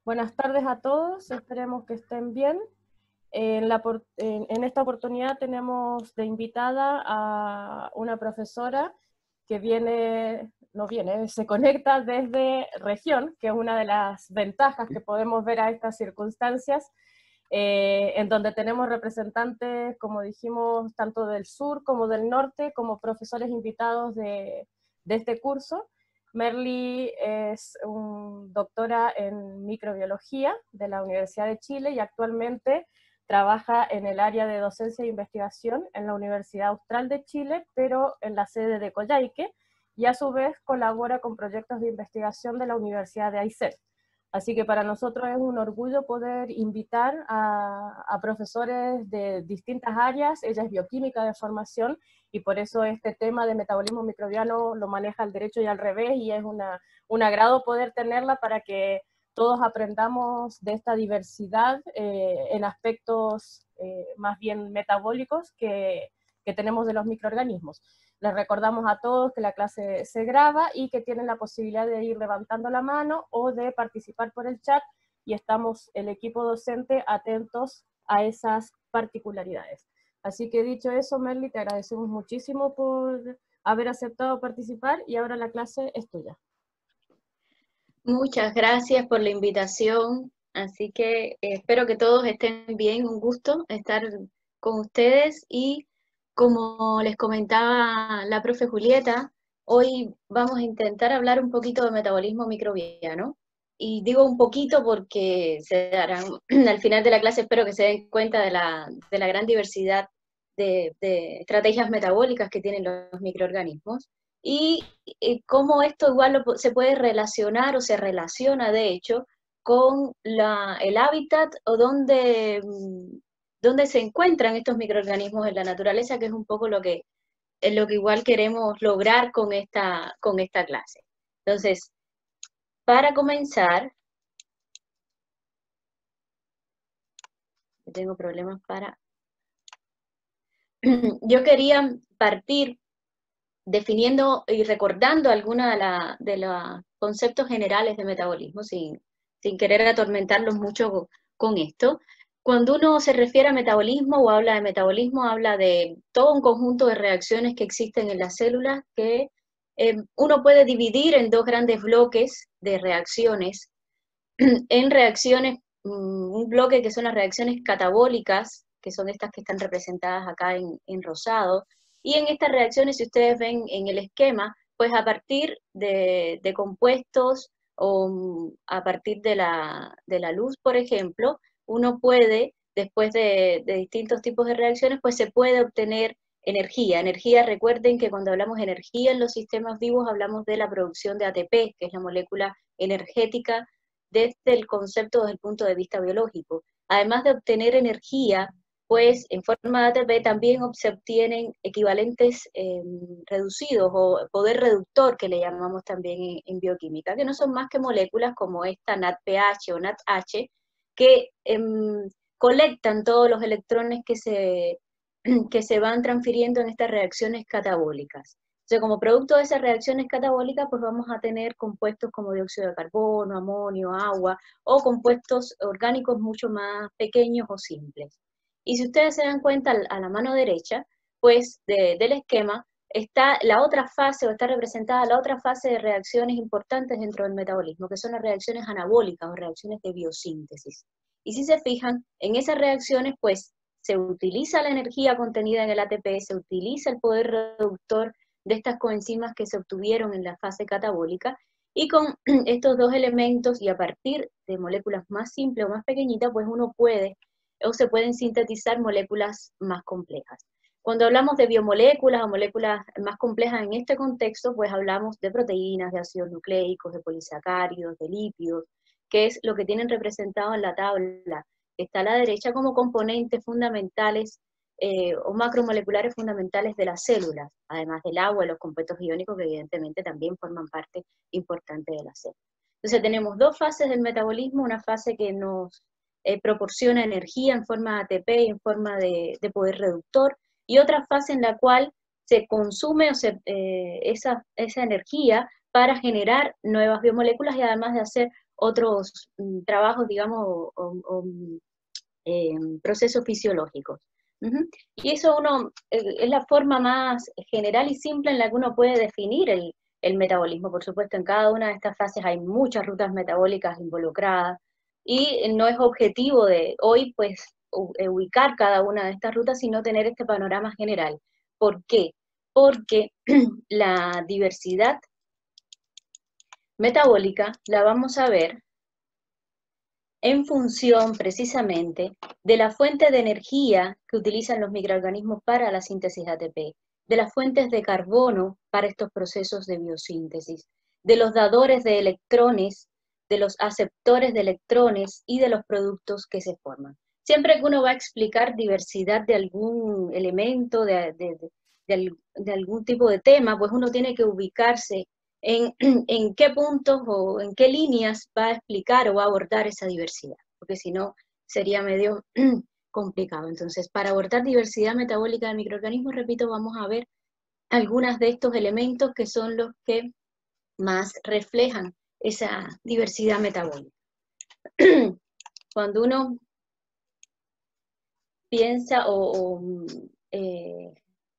Buenas tardes a todos, esperemos que estén bien. En esta oportunidad tenemos de invitada a una profesora que se conecta desde región, que es una de las ventajas que podemos ver a estas circunstancias, en donde tenemos representantes, como dijimos, tanto del sur como del norte, como profesores invitados de este curso. Merly es doctora en microbiología de la Universidad de Chile y actualmente trabaja en el área de docencia e investigación en la Universidad Austral de Chile, pero en la sede de Coyhaique, y a su vez colabora con proyectos de investigación de la Universidad de Aysén. Así que para nosotros es un orgullo poder invitar a profesores de distintas áreas. Ella es bioquímica de formación y por eso este tema de metabolismo microbiano lo maneja al derecho y al revés, y es un agrado poder tenerla para que todos aprendamos de esta diversidad en aspectos más bien metabólicos que tenemos de los microorganismos. Les recordamos a todos que la clase se graba y que tienen la posibilidad de ir levantando la mano o de participar por el chat, y estamos el equipo docente atentos a esas particularidades. Así que dicho eso, Merly, te agradecemos muchísimo por haber aceptado participar y ahora la clase es tuya. Muchas gracias por la invitación, así que espero que todos estén bien, un gusto estar con ustedes y como les comentaba la profe Julieta, hoy vamos a intentar hablar un poquito de metabolismo microbiano y digo un poquito porque se darán, al final de la clase espero que se den cuenta de la gran diversidad de estrategias metabólicas que tienen los microorganismos y cómo esto igual se puede relacionar o se relaciona de hecho con el hábitat o donde se encuentran estos microorganismos en la naturaleza, que es un poco es lo que igual queremos lograr con esta clase. Entonces, para comenzar, tengo problemas para... Yo quería partir definiendo y recordando algunos de los conceptos generales de metabolismo, sin querer atormentarlos mucho con esto. Cuando uno se refiere a metabolismo o habla de metabolismo, habla de todo un conjunto de reacciones que existen en las células que uno puede dividir en dos grandes bloques de reacciones. En reacciones, un bloque que son las reacciones catabólicas, que son estas que están representadas acá en rosado, y en estas reacciones, si ustedes ven en el esquema, pues a partir de compuestos o a partir de la luz, por ejemplo, uno puede, después de distintos tipos de reacciones, pues se puede obtener energía. Energía, recuerden que cuando hablamos de energía en los sistemas vivos, hablamos de la producción de ATP, que es la molécula energética desde el concepto desde el punto de vista biológico. Además de obtener energía, pues en forma de ATP también se obtienen equivalentes reducidos o poder reductor, que le llamamos también en bioquímica, que no son más que moléculas como esta NADPH o NADH, que colectan todos los electrones que se van transfiriendo en estas reacciones catabólicas. Entonces, como producto de esas reacciones catabólicas, pues vamos a tener compuestos como dióxido de carbono, amonio, agua, o compuestos orgánicos mucho más pequeños o simples. Y si ustedes se dan cuenta, a la mano derecha, pues del esquema, está la otra fase, o está representada la otra fase de reacciones importantes dentro del metabolismo, que son las reacciones anabólicas o reacciones de biosíntesis. Y si se fijan, en esas reacciones, pues se utiliza la energía contenida en el ATP, se utiliza el poder reductor de estas coenzimas que se obtuvieron en la fase catabólica, y con estos dos elementos y a partir de moléculas más simples o más pequeñitas, pues uno puede o se pueden sintetizar moléculas más complejas. Cuando hablamos de biomoléculas o moléculas más complejas en este contexto, pues hablamos de proteínas, de ácidos nucleicos, de polisacáridos, de lípidos, que es lo que tienen representado en la tabla que está a la derecha como componentes fundamentales o macromoleculares fundamentales de las células, además del agua y los compuestos iónicos que evidentemente también forman parte importante de la célula. Entonces tenemos dos fases del metabolismo, una fase que nos proporciona energía en forma de ATP y en forma de poder reductor, y otra fase en la cual se consume esa energía para generar nuevas biomoléculas y además de hacer otros trabajos, digamos, procesos fisiológicos. Y eso es la forma más general y simple en la que uno puede definir el metabolismo. Por supuesto, en cada una de estas fases hay muchas rutas metabólicas involucradas y no es objetivo de hoy, pues, ubicar cada una de estas rutas, sino tener este panorama general. ¿Por qué? Porque la diversidad metabólica la vamos a ver en función precisamente de la fuente de energía que utilizan los microorganismos para la síntesis de ATP, de las fuentes de carbono para estos procesos de biosíntesis, de los dadores de electrones, de los aceptores de electrones y de los productos que se forman. Siempre que uno va a explicar diversidad de algún elemento, de algún tipo de tema, pues uno tiene que ubicarse en qué puntos o en qué líneas va a explicar o va a abordar esa diversidad, porque si no sería medio complicado. Entonces, para abordar diversidad metabólica de microorganismos, repito, vamos a ver algunos de estos elementos que son los que más reflejan esa diversidad metabólica. Cuando uno piensa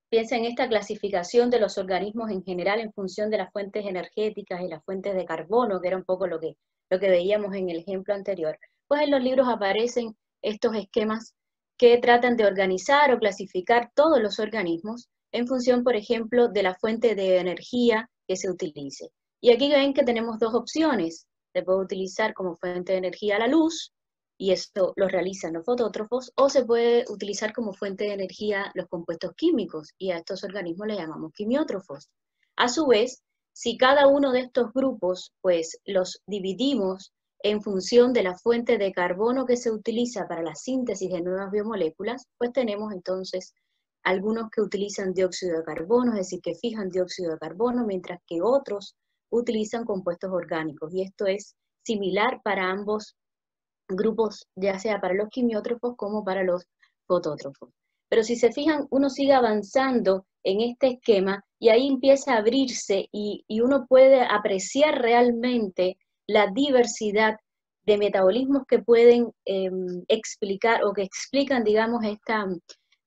piensa en esta clasificación de los organismos en general en función de las fuentes energéticas y las fuentes de carbono, que era un poco lo que veíamos en el ejemplo anterior, pues en los libros aparecen estos esquemas que tratan de organizar o clasificar todos los organismos en función, por ejemplo, de la fuente de energía que se utilice. Y aquí ven que tenemos dos opciones. Se puede utilizar como fuente de energía la luz, y esto lo realizan los fotótrofos, o se puede utilizar como fuente de energía los compuestos químicos, y a estos organismos le llamamos quimiótrofos. A su vez, si cada uno de estos grupos, pues los dividimos en función de la fuente de carbono que se utiliza para la síntesis de nuevas biomoléculas, pues tenemos entonces algunos que utilizan dióxido de carbono, es decir, que fijan dióxido de carbono, mientras que otros utilizan compuestos orgánicos, y esto es similar para ambos grupos, ya sea para los quimiótrofos como para los fotótrofos. Pero si se fijan, uno sigue avanzando en este esquema y ahí empieza a abrirse y uno puede apreciar realmente la diversidad de metabolismos que pueden explicar o que explican, digamos,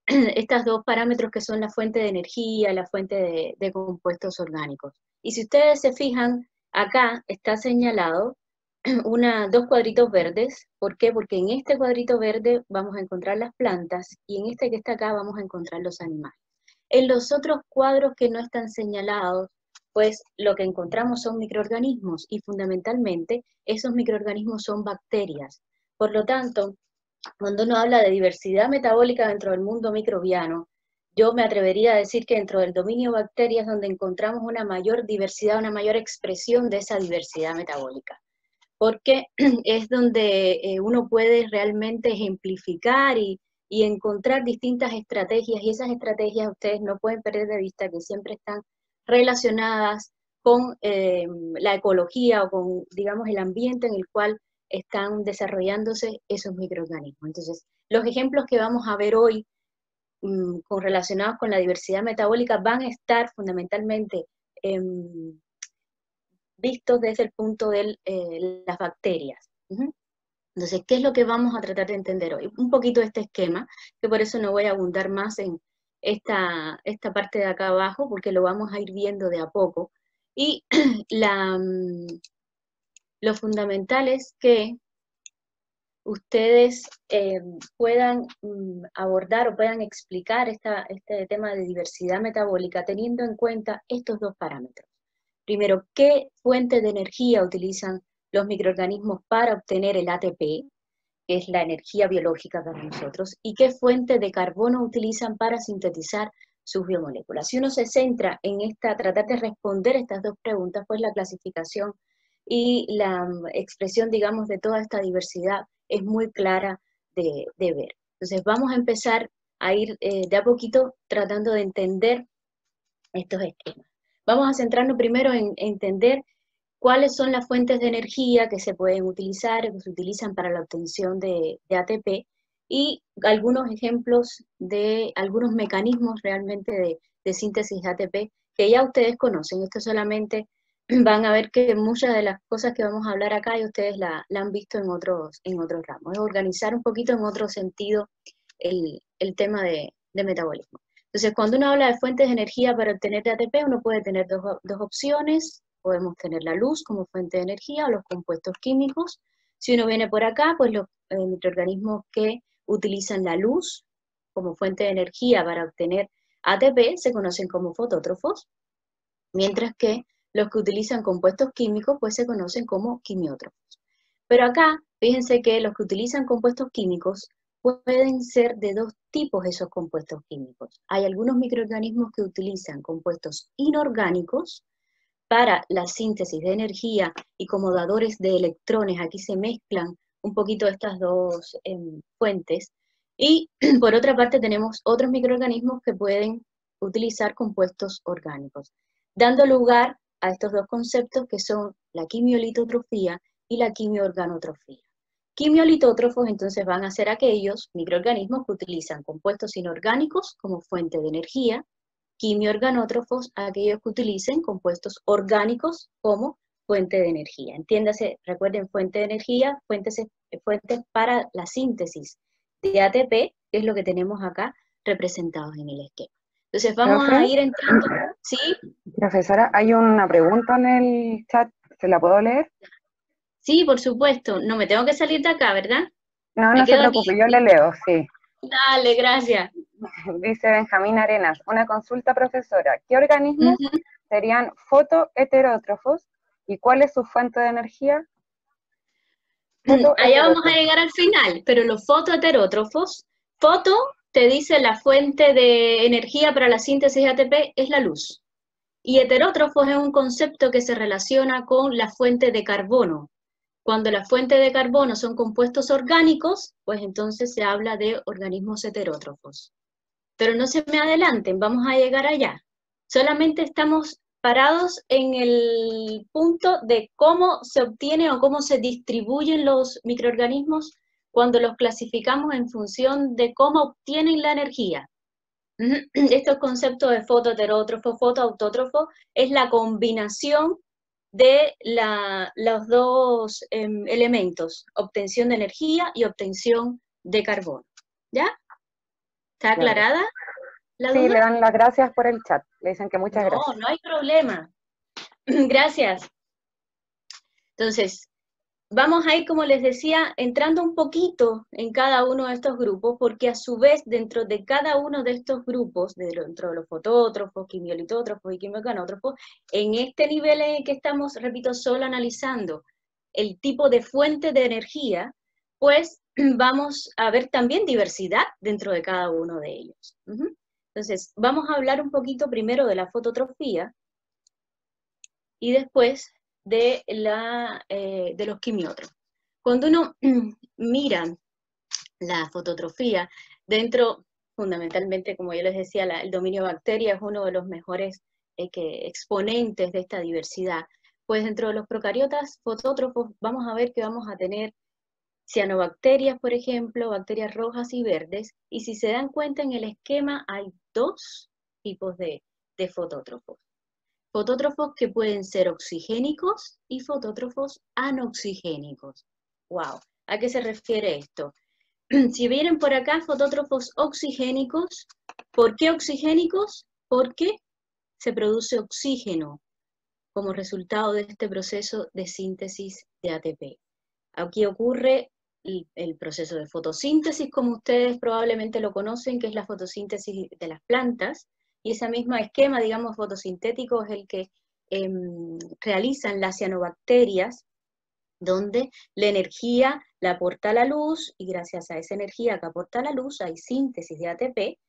estas dos parámetros que son la fuente de energía y la fuente de compuestos orgánicos. Y si ustedes se fijan, acá está señalado dos cuadritos verdes. ¿Por qué? Porque en este cuadrito verde vamos a encontrar las plantas y en este que está acá vamos a encontrar los animales. En los otros cuadros que no están señalados, pues lo que encontramos son microorganismos y fundamentalmente esos microorganismos son bacterias. Por lo tanto, cuando uno habla de diversidad metabólica dentro del mundo microbiano, yo me atrevería a decir que dentro del dominio bacterias es donde encontramos una mayor diversidad, una mayor expresión de esa diversidad metabólica, porque es donde uno puede realmente ejemplificar y encontrar distintas estrategias, y esas estrategias ustedes no pueden perder de vista que siempre están relacionadas con la ecología o con, digamos, el ambiente en el cual están desarrollándose esos microorganismos. Entonces, los ejemplos que vamos a ver hoy relacionados con la diversidad metabólica van a estar fundamentalmente vistos desde el punto de las bacterias. Entonces, ¿qué es lo que vamos a tratar de entender hoy? Un poquito este esquema, que por eso no voy a abundar más en esta parte de acá abajo, porque lo vamos a ir viendo de a poco. Y lo fundamental es que ustedes puedan abordar o puedan explicar este tema de diversidad metabólica teniendo en cuenta estos dos parámetros. Primero, ¿qué fuente de energía utilizan los microorganismos para obtener el ATP, que es la energía biológica para nosotros? ¿Y qué fuente de carbono utilizan para sintetizar sus biomoléculas? Si uno se centra en tratar de responder estas dos preguntas, pues la clasificación y la expresión, digamos, de toda esta diversidad es muy clara de ver. Entonces vamos a empezar a ir de a poquito tratando de entender estos esquemas. Vamos a centrarnos primero en entender cuáles son las fuentes de energía que se pueden utilizar, que se utilizan para la obtención de ATP, y algunos ejemplos de algunos mecanismos realmente de síntesis de ATP que ya ustedes conocen. Esto solamente van a ver que muchas de las cosas que vamos a hablar acá y ustedes la han visto en otros ramos. Es organizar un poquito en otro sentido el tema de metabolismo. Entonces, cuando uno habla de fuentes de energía para obtener ATP, uno puede tener dos opciones. Podemos tener la luz como fuente de energía o los compuestos químicos. Si uno viene por acá, pues los microorganismos que utilizan la luz como fuente de energía para obtener ATP se conocen como fotótrofos, mientras que los que utilizan compuestos químicos pues se conocen como quimiótrofos. Pero acá, fíjense que los que utilizan compuestos químicos pueden ser de dos tipos esos compuestos químicos. Hay algunos microorganismos que utilizan compuestos inorgánicos para la síntesis de energía y como dadores de electrones. Aquí se mezclan un poquito estas dos fuentes. Y por otra parte tenemos otros microorganismos que pueden utilizar compuestos orgánicos, dando lugar a estos dos conceptos que son la quimiolitotrofía y la quimioorganotrofía. Quimiolitótrofos entonces van a ser aquellos microorganismos que utilizan compuestos inorgánicos como fuente de energía, quimioorganótrofos aquellos que utilicen compuestos orgánicos como fuente de energía. Entiéndase, recuerden, fuente de energía, fuentes para la síntesis de ATP, que es lo que tenemos acá representados en el esquema. Entonces vamos Profe, a ir entrando, ¿sí? profesora, hay una pregunta en el chat, ¿se la puedo leer? Sí, por supuesto. No me tengo que salir de acá, ¿verdad? No, Me no se quedo aquí. preocupe, yo le leo, sí. Dale, gracias. Dice Benjamín Arenas, una consulta, profesora, ¿qué organismos Uh-huh. serían fotoheterótrofos y cuál es su fuente de energía? Allá vamos a Fotoheterótrofos. llegar al final, pero los fotoheterótrofos, foto te dice la fuente de energía para la síntesis de ATP es la luz. Y heterótrofos es un concepto que se relaciona con la fuente de carbono. Cuando la fuente de carbono son compuestos orgánicos, pues entonces se habla de organismos heterótrofos. Pero no se me adelanten, vamos a llegar allá. Solamente estamos parados en el punto de cómo se obtiene o cómo se distribuyen los microorganismos cuando los clasificamos en función de cómo obtienen la energía. Estos conceptos de fotoheterótrofo, fotoautótrofo, es la combinación de los dos elementos, obtención de energía y obtención de carbono. ¿Ya? ¿Está Claro. aclarada la Sí, duda? le dan las gracias por el chat, le dicen que muchas No, gracias. no hay problema. Gracias. Entonces, vamos a ir, como les decía, entrando un poquito en cada uno de estos grupos, porque a su vez, dentro de cada uno de estos grupos, dentro de los fotótrofos, quimiolitótrofos y quimioorganótrofos, en este nivel en el que estamos, repito, solo analizando el tipo de fuente de energía, pues vamos a ver también diversidad dentro de cada uno de ellos. Entonces, vamos a hablar un poquito primero de la fototrofía y después de los quimiótrofos. Cuando uno mira la fototrofía, dentro, fundamentalmente, como yo les decía, el dominio bacteria es uno de los mejores exponentes de esta diversidad. Pues dentro de los procariotas fotótrofos vamos a ver que vamos a tener cianobacterias, por ejemplo, bacterias rojas y verdes, y si se dan cuenta en el esquema hay dos tipos de fotótrofos. Fotótrofos que pueden ser oxigénicos y fotótrofos anoxigénicos. ¡Wow! ¿A qué se refiere esto? Si vienen por acá fotótrofos oxigénicos, ¿por qué oxigénicos? Porque se produce oxígeno como resultado de este proceso de síntesis de ATP. Aquí ocurre el proceso de fotosíntesis, como ustedes probablemente lo conocen, que es la fotosíntesis de las plantas, y ese mismo esquema, digamos, fotosintético es el que realizan las cianobacterias, donde la energía la aporta la luz, y gracias a esa energía que aporta la luz hay síntesis de ATP,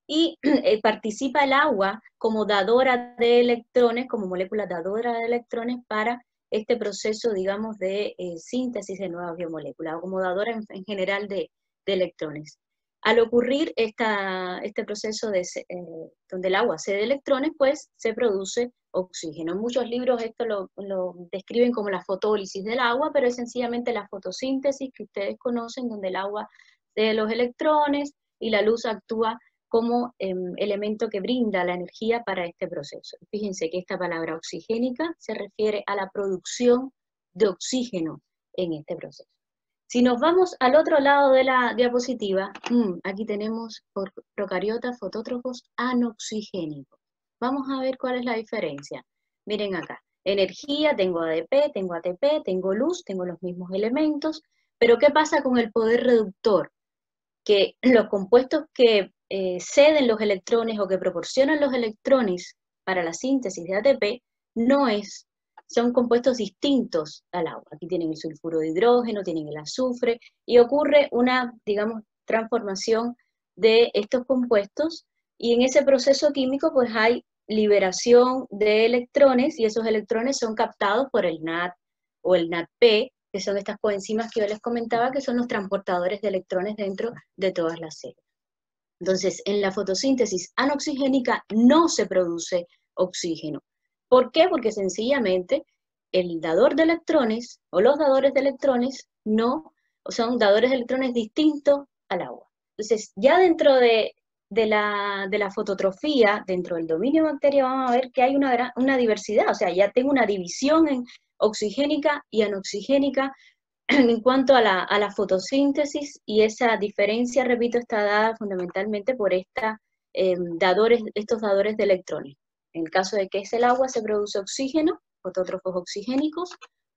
y participa el agua como dadora de electrones, como molécula dadora de electrones para este proceso, digamos, de síntesis de nuevas biomoléculas, o como dadora en general de electrones. Al ocurrir este proceso donde el agua cede electrones, pues se produce oxígeno. En muchos libros esto lo describen como la fotólisis del agua, pero es sencillamente la fotosíntesis que ustedes conocen, donde el agua cede los electrones y la luz actúa como elemento que brinda la energía para este proceso. Fíjense que esta palabra oxigénica se refiere a la producción de oxígeno en este proceso. Si nos vamos al otro lado de la diapositiva, aquí tenemos procariotas fotótrofos anoxigénicos. Vamos a ver cuál es la diferencia. Miren acá, energía, tengo ADP, tengo ATP, tengo luz, tengo los mismos elementos, pero ¿qué pasa con el poder reductor? Que los compuestos que ceden los electrones o que proporcionan los electrones para la síntesis de ATP son compuestos distintos al agua. Aquí tienen el sulfuro de hidrógeno, tienen el azufre, y ocurre una, digamos, transformación de estos compuestos, y en ese proceso químico pues hay liberación de electrones, y esos electrones son captados por el NAD o el NADP, que son estas coenzimas que yo les comentaba, que son los transportadores de electrones dentro de todas las células. Entonces, en la fotosíntesis anoxigénica no se produce oxígeno. ¿Por qué? Porque sencillamente el dador de electrones, o los dadores de electrones, son dadores de electrones distintos al agua. Entonces, ya dentro de la fototrofía, dentro del dominio bacteriano, vamos a ver que hay una diversidad, o sea, ya tengo una división en oxigénica y anoxigénica en cuanto a la fotosíntesis, y esa diferencia, repito, está dada fundamentalmente por estos dadores de electrones. En el caso de que es el agua, se produce oxígeno, fotótrofos oxigénicos,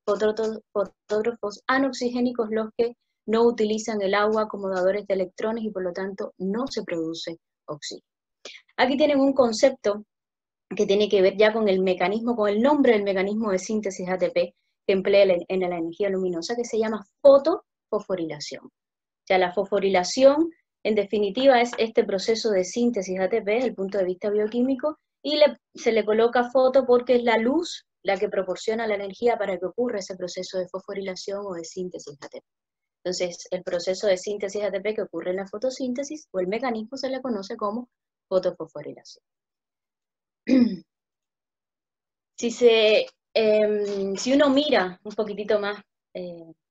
fotótrofos anoxigénicos, los que no utilizan el agua como dadores de electrones y por lo tanto no se produce oxígeno. Aquí tienen un concepto que tiene que ver ya con el mecanismo, con el nombre del mecanismo de síntesis ATP que emplea en la energía luminosa, que se llama fotofosforilación. O sea, la fosforilación, en definitiva, es este proceso de síntesis ATP desde el punto de vista bioquímico, y se le coloca foto porque es la luz la que proporciona la energía para que ocurra ese proceso de fosforilación o de síntesis ATP. Entonces, el proceso de síntesis ATP que ocurre en la fotosíntesis, o el mecanismo, se le conoce como fotofosforilación. Si uno mira un poquitito más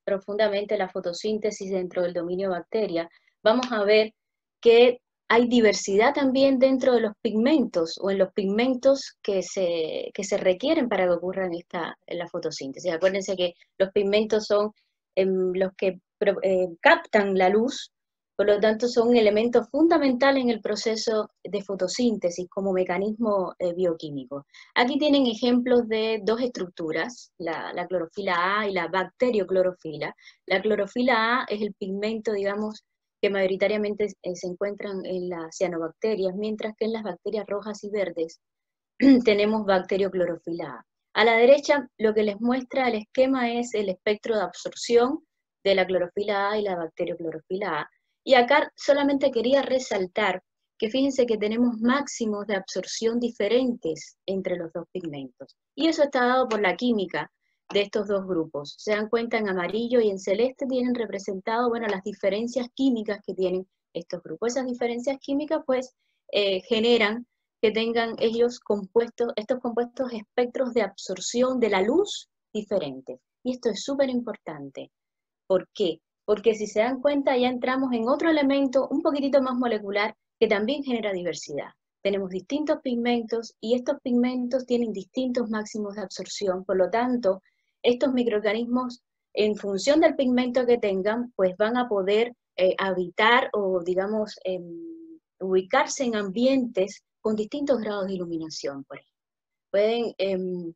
profundamente la fotosíntesis dentro del dominio bacteria, vamos a ver que hay diversidad también dentro de los pigmentos, o en los pigmentos que se requieren para que ocurra en la fotosíntesis. Acuérdense que los pigmentos son los que captan la luz, por lo tanto son un elemento fundamental en el proceso de fotosíntesis como mecanismo bioquímico. Aquí tienen ejemplos de dos estructuras, la clorofila A y la bacterioclorofila. La clorofila A es el pigmento, digamos, que mayoritariamente se encuentran en las cianobacterias, mientras que en las bacterias rojas y verdes tenemos bacterioclorofila A. A la derecha lo que les muestra el esquema es el espectro de absorción de la clorofila A y la bacterioclorofila A. Y acá solamente quería resaltar que fíjense que tenemos máximos de absorción diferentes entre los dos pigmentos. Y eso está dado por la química de estos dos grupos. Se dan cuenta, en amarillo y en celeste tienen representado, bueno, las diferencias químicas que tienen estos grupos. Esas diferencias químicas pues generan que tengan estos compuestos espectros de absorción de la luz diferentes. Y esto es súper importante. ¿Por qué? Porque si se dan cuenta ya entramos en otro elemento un poquitito más molecular que también genera diversidad. Tenemos distintos pigmentos y estos pigmentos tienen distintos máximos de absorción, por lo tanto, estos microorganismos, en función del pigmento que tengan, pues van a poder habitar o, digamos, ubicarse en ambientes con distintos grados de iluminación, por ejemplo. Pueden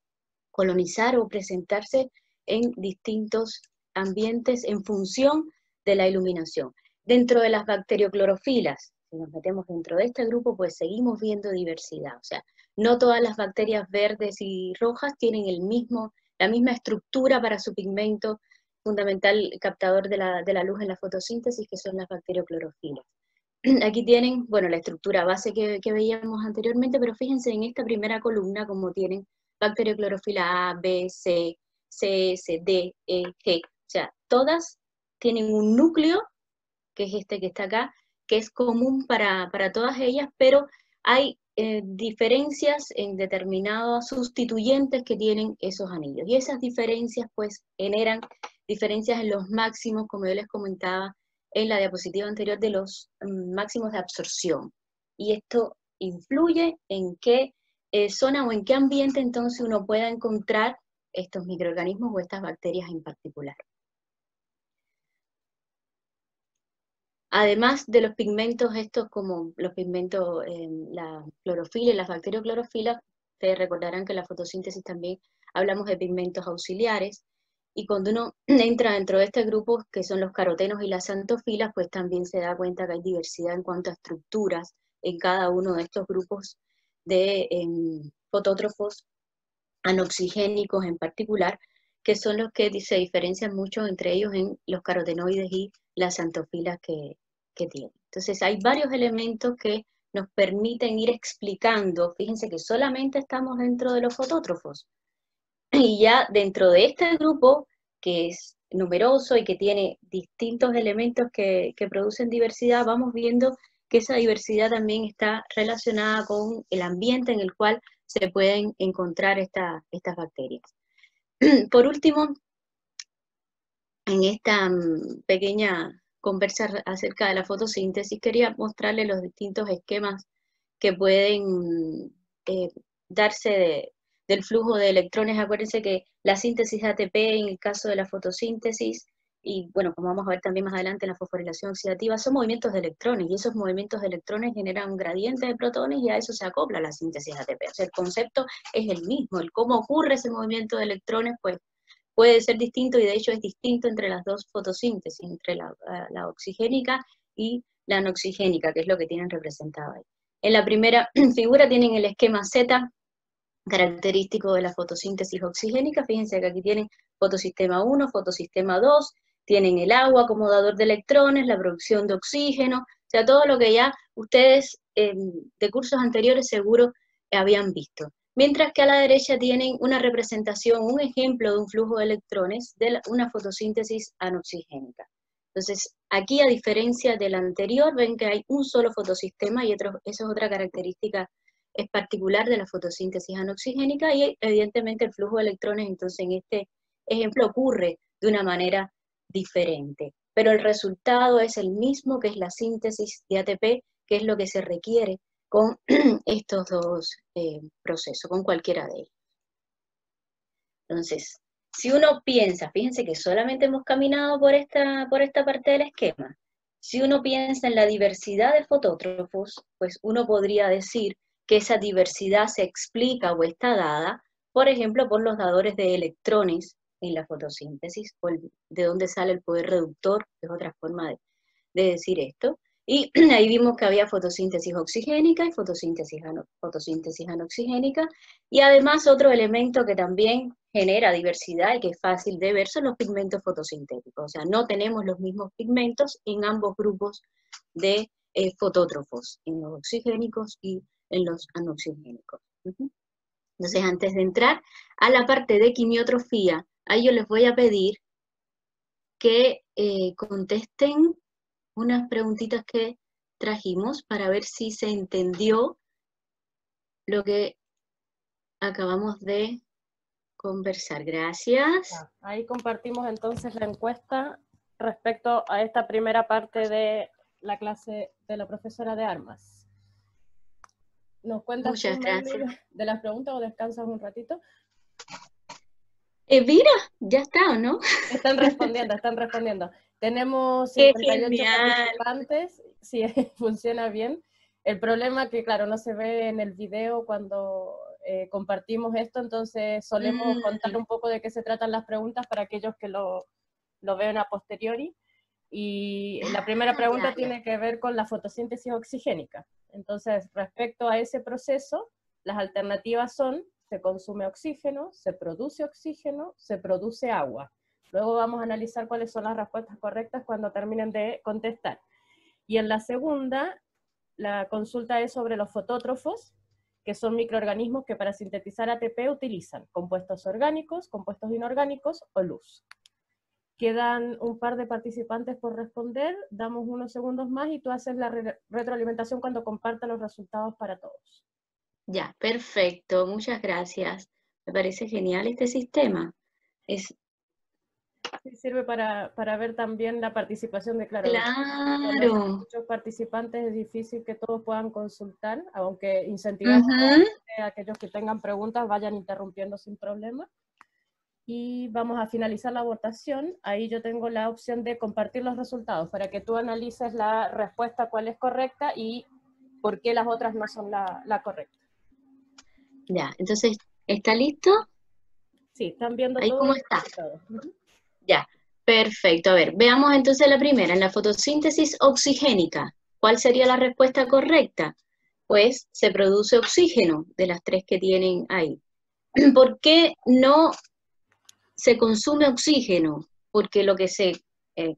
colonizar o presentarse en distintos ambientes en función de la iluminación. Dentro de las bacterioclorofilas, si nos metemos dentro de este grupo, pues seguimos viendo diversidad. O sea, no todas las bacterias verdes y rojas tienen la misma estructura para su pigmento fundamental captador de la luz en la fotosíntesis, que son las bacterioclorofilas. Aquí tienen, bueno, la estructura base que veíamos anteriormente, pero fíjense en esta primera columna como tienen bacterioclorofila A, B, C, S, D, E, G. O sea, todas tienen un núcleo, que es este que está acá, que es común para todas ellas, pero hay diferencias en determinados sustituyentes que tienen esos anillos. Y esas diferencias pues generan diferencias en los máximos, como yo les comentaba en la diapositiva anterior, de los máximos de absorción. y esto influye en qué zona o en qué ambiente entonces uno pueda encontrar estos microorganismos o estas bacterias en particular. Además de los pigmentos estos como los pigmentos, la clorofila y las bacterioclorofilas, ustedes recordarán que en la fotosíntesis también hablamos de pigmentos auxiliares, y cuando uno entra dentro de este grupo, que son los carotenos y las xantofilas, pues también se da cuenta que hay diversidad en cuanto a estructuras en cada uno de estos grupos de fotótrofos anoxigénicos en particular, que son los que se diferencian mucho entre ellos en los carotenoides y las xantofilas que tienen. Entonces hay varios elementos que nos permiten ir explicando, fíjense que solamente estamos dentro de los fotótrofos, y ya dentro de este grupo, que es numeroso y que tiene distintos elementos que producen diversidad, vamos viendo que esa diversidad también está relacionada con el ambiente en el cual se pueden encontrar estas bacterias. Por último, en esta pequeña conversa acerca de la fotosíntesis, quería mostrarles los distintos esquemas que pueden darse del flujo de electrones. Acuérdense que la síntesis de ATP en el caso de la fotosíntesis, y bueno, como vamos a ver también más adelante en la fosforilación oxidativa, son movimientos de electrones, y esos movimientos de electrones generan un gradiente de protones, y a eso se acopla la síntesis de ATP. O sea, el concepto es el mismo, el cómo ocurre ese movimiento de electrones, pues puede ser distinto, y de hecho es distinto entre las dos fotosíntesis, entre la oxigénica y la anoxigénica, que es lo que tienen representado ahí. En la primera figura tienen el esquema Z, característico de la fotosíntesis oxigénica. Fíjense que aquí tienen fotosistema 1, fotosistema 2, tienen el agua como dador de electrones, la producción de oxígeno, o sea, todo lo que ya ustedes de cursos anteriores seguro habían visto. Mientras que a la derecha tienen una representación, un ejemplo de un flujo de electrones de una fotosíntesis anoxigénica. Entonces, aquí a diferencia del anterior, ven que hay un solo fotosistema, y esa es otra característica es particular de la fotosíntesis anoxigénica, y evidentemente el flujo de electrones entonces en este ejemplo ocurre de una manera diferente. Pero el resultado es el mismo, que es la síntesis de ATP, que es lo que se requiere con estos dos procesos, con cualquiera de ellos. Entonces, si uno piensa, fíjense que solamente hemos caminado por esta parte del esquema, si uno piensa en la diversidad de fotótrofos, pues uno podría decir que esa diversidad se explica o está dada, por ejemplo, por los dadores de electrones en la fotosíntesis, o de dónde sale el poder reductor, que es otra forma de decir esto. Y ahí vimos que había fotosíntesis oxigénica y fotosíntesis anoxigénica, y además otro elemento que también genera diversidad y que es fácil de ver son los pigmentos fotosintéticos. O sea, no tenemos los mismos pigmentos en ambos grupos de fotótrofos, en los oxigénicos y en los anoxigénicos. Entonces, antes de entrar a la parte de quimiotrofía, ahí yo les voy a pedir que contesten unas preguntitas que trajimos para ver si se entendió lo que acabamos de conversar. Gracias. Ahí compartimos entonces la encuesta respecto a esta primera parte de la clase de la profesora de armas. ¿Nos cuentas Muchas gracias de las preguntas o descansas un ratito? Mira, ya está, ¿o no? Están respondiendo. Tenemos 58 participantes, sí, funciona bien. El problema que, claro, no se ve en el video cuando compartimos esto, entonces solemos contar un poco de qué se tratan las preguntas para aquellos que lo vean a posteriori. Y la primera pregunta tiene que ver con la fotosíntesis oxigénica. Entonces, respecto a ese proceso, las alternativas son: se consume oxígeno, se produce agua. Luego vamos a analizar cuáles son las respuestas correctas cuando terminen de contestar. Y en la segunda, la consulta es sobre los fotótrofos, que son microorganismos que para sintetizar ATP utilizan compuestos orgánicos, compuestos inorgánicos o luz. Quedan un par de participantes por responder, damos unos segundos más y tú haces la retroalimentación cuando compartas los resultados para todos. Ya, perfecto, muchas gracias. Me parece genial este sistema. Es Sí, sirve para ver también la participación de, claro, cuando hay Claro. muchos participantes es difícil que todos puedan consultar, aunque incentivamos a aquellos que tengan preguntas vayan interrumpiendo sin problema. Y vamos a finalizar la votación. Ahí yo tengo la opción de compartir los resultados para que tú analices la respuesta cuál es correcta y por qué las otras no son la correcta. Ya, entonces, ¿está listo? Sí, están viendo ¿Ahí todos cómo los está? resultados. Ya, perfecto. A ver, veamos entonces la primera. En la fotosíntesis oxigénica, ¿cuál sería la respuesta correcta? Pues se produce oxígeno de las tres que tienen ahí. ¿Por qué no se consume oxígeno? Porque lo que se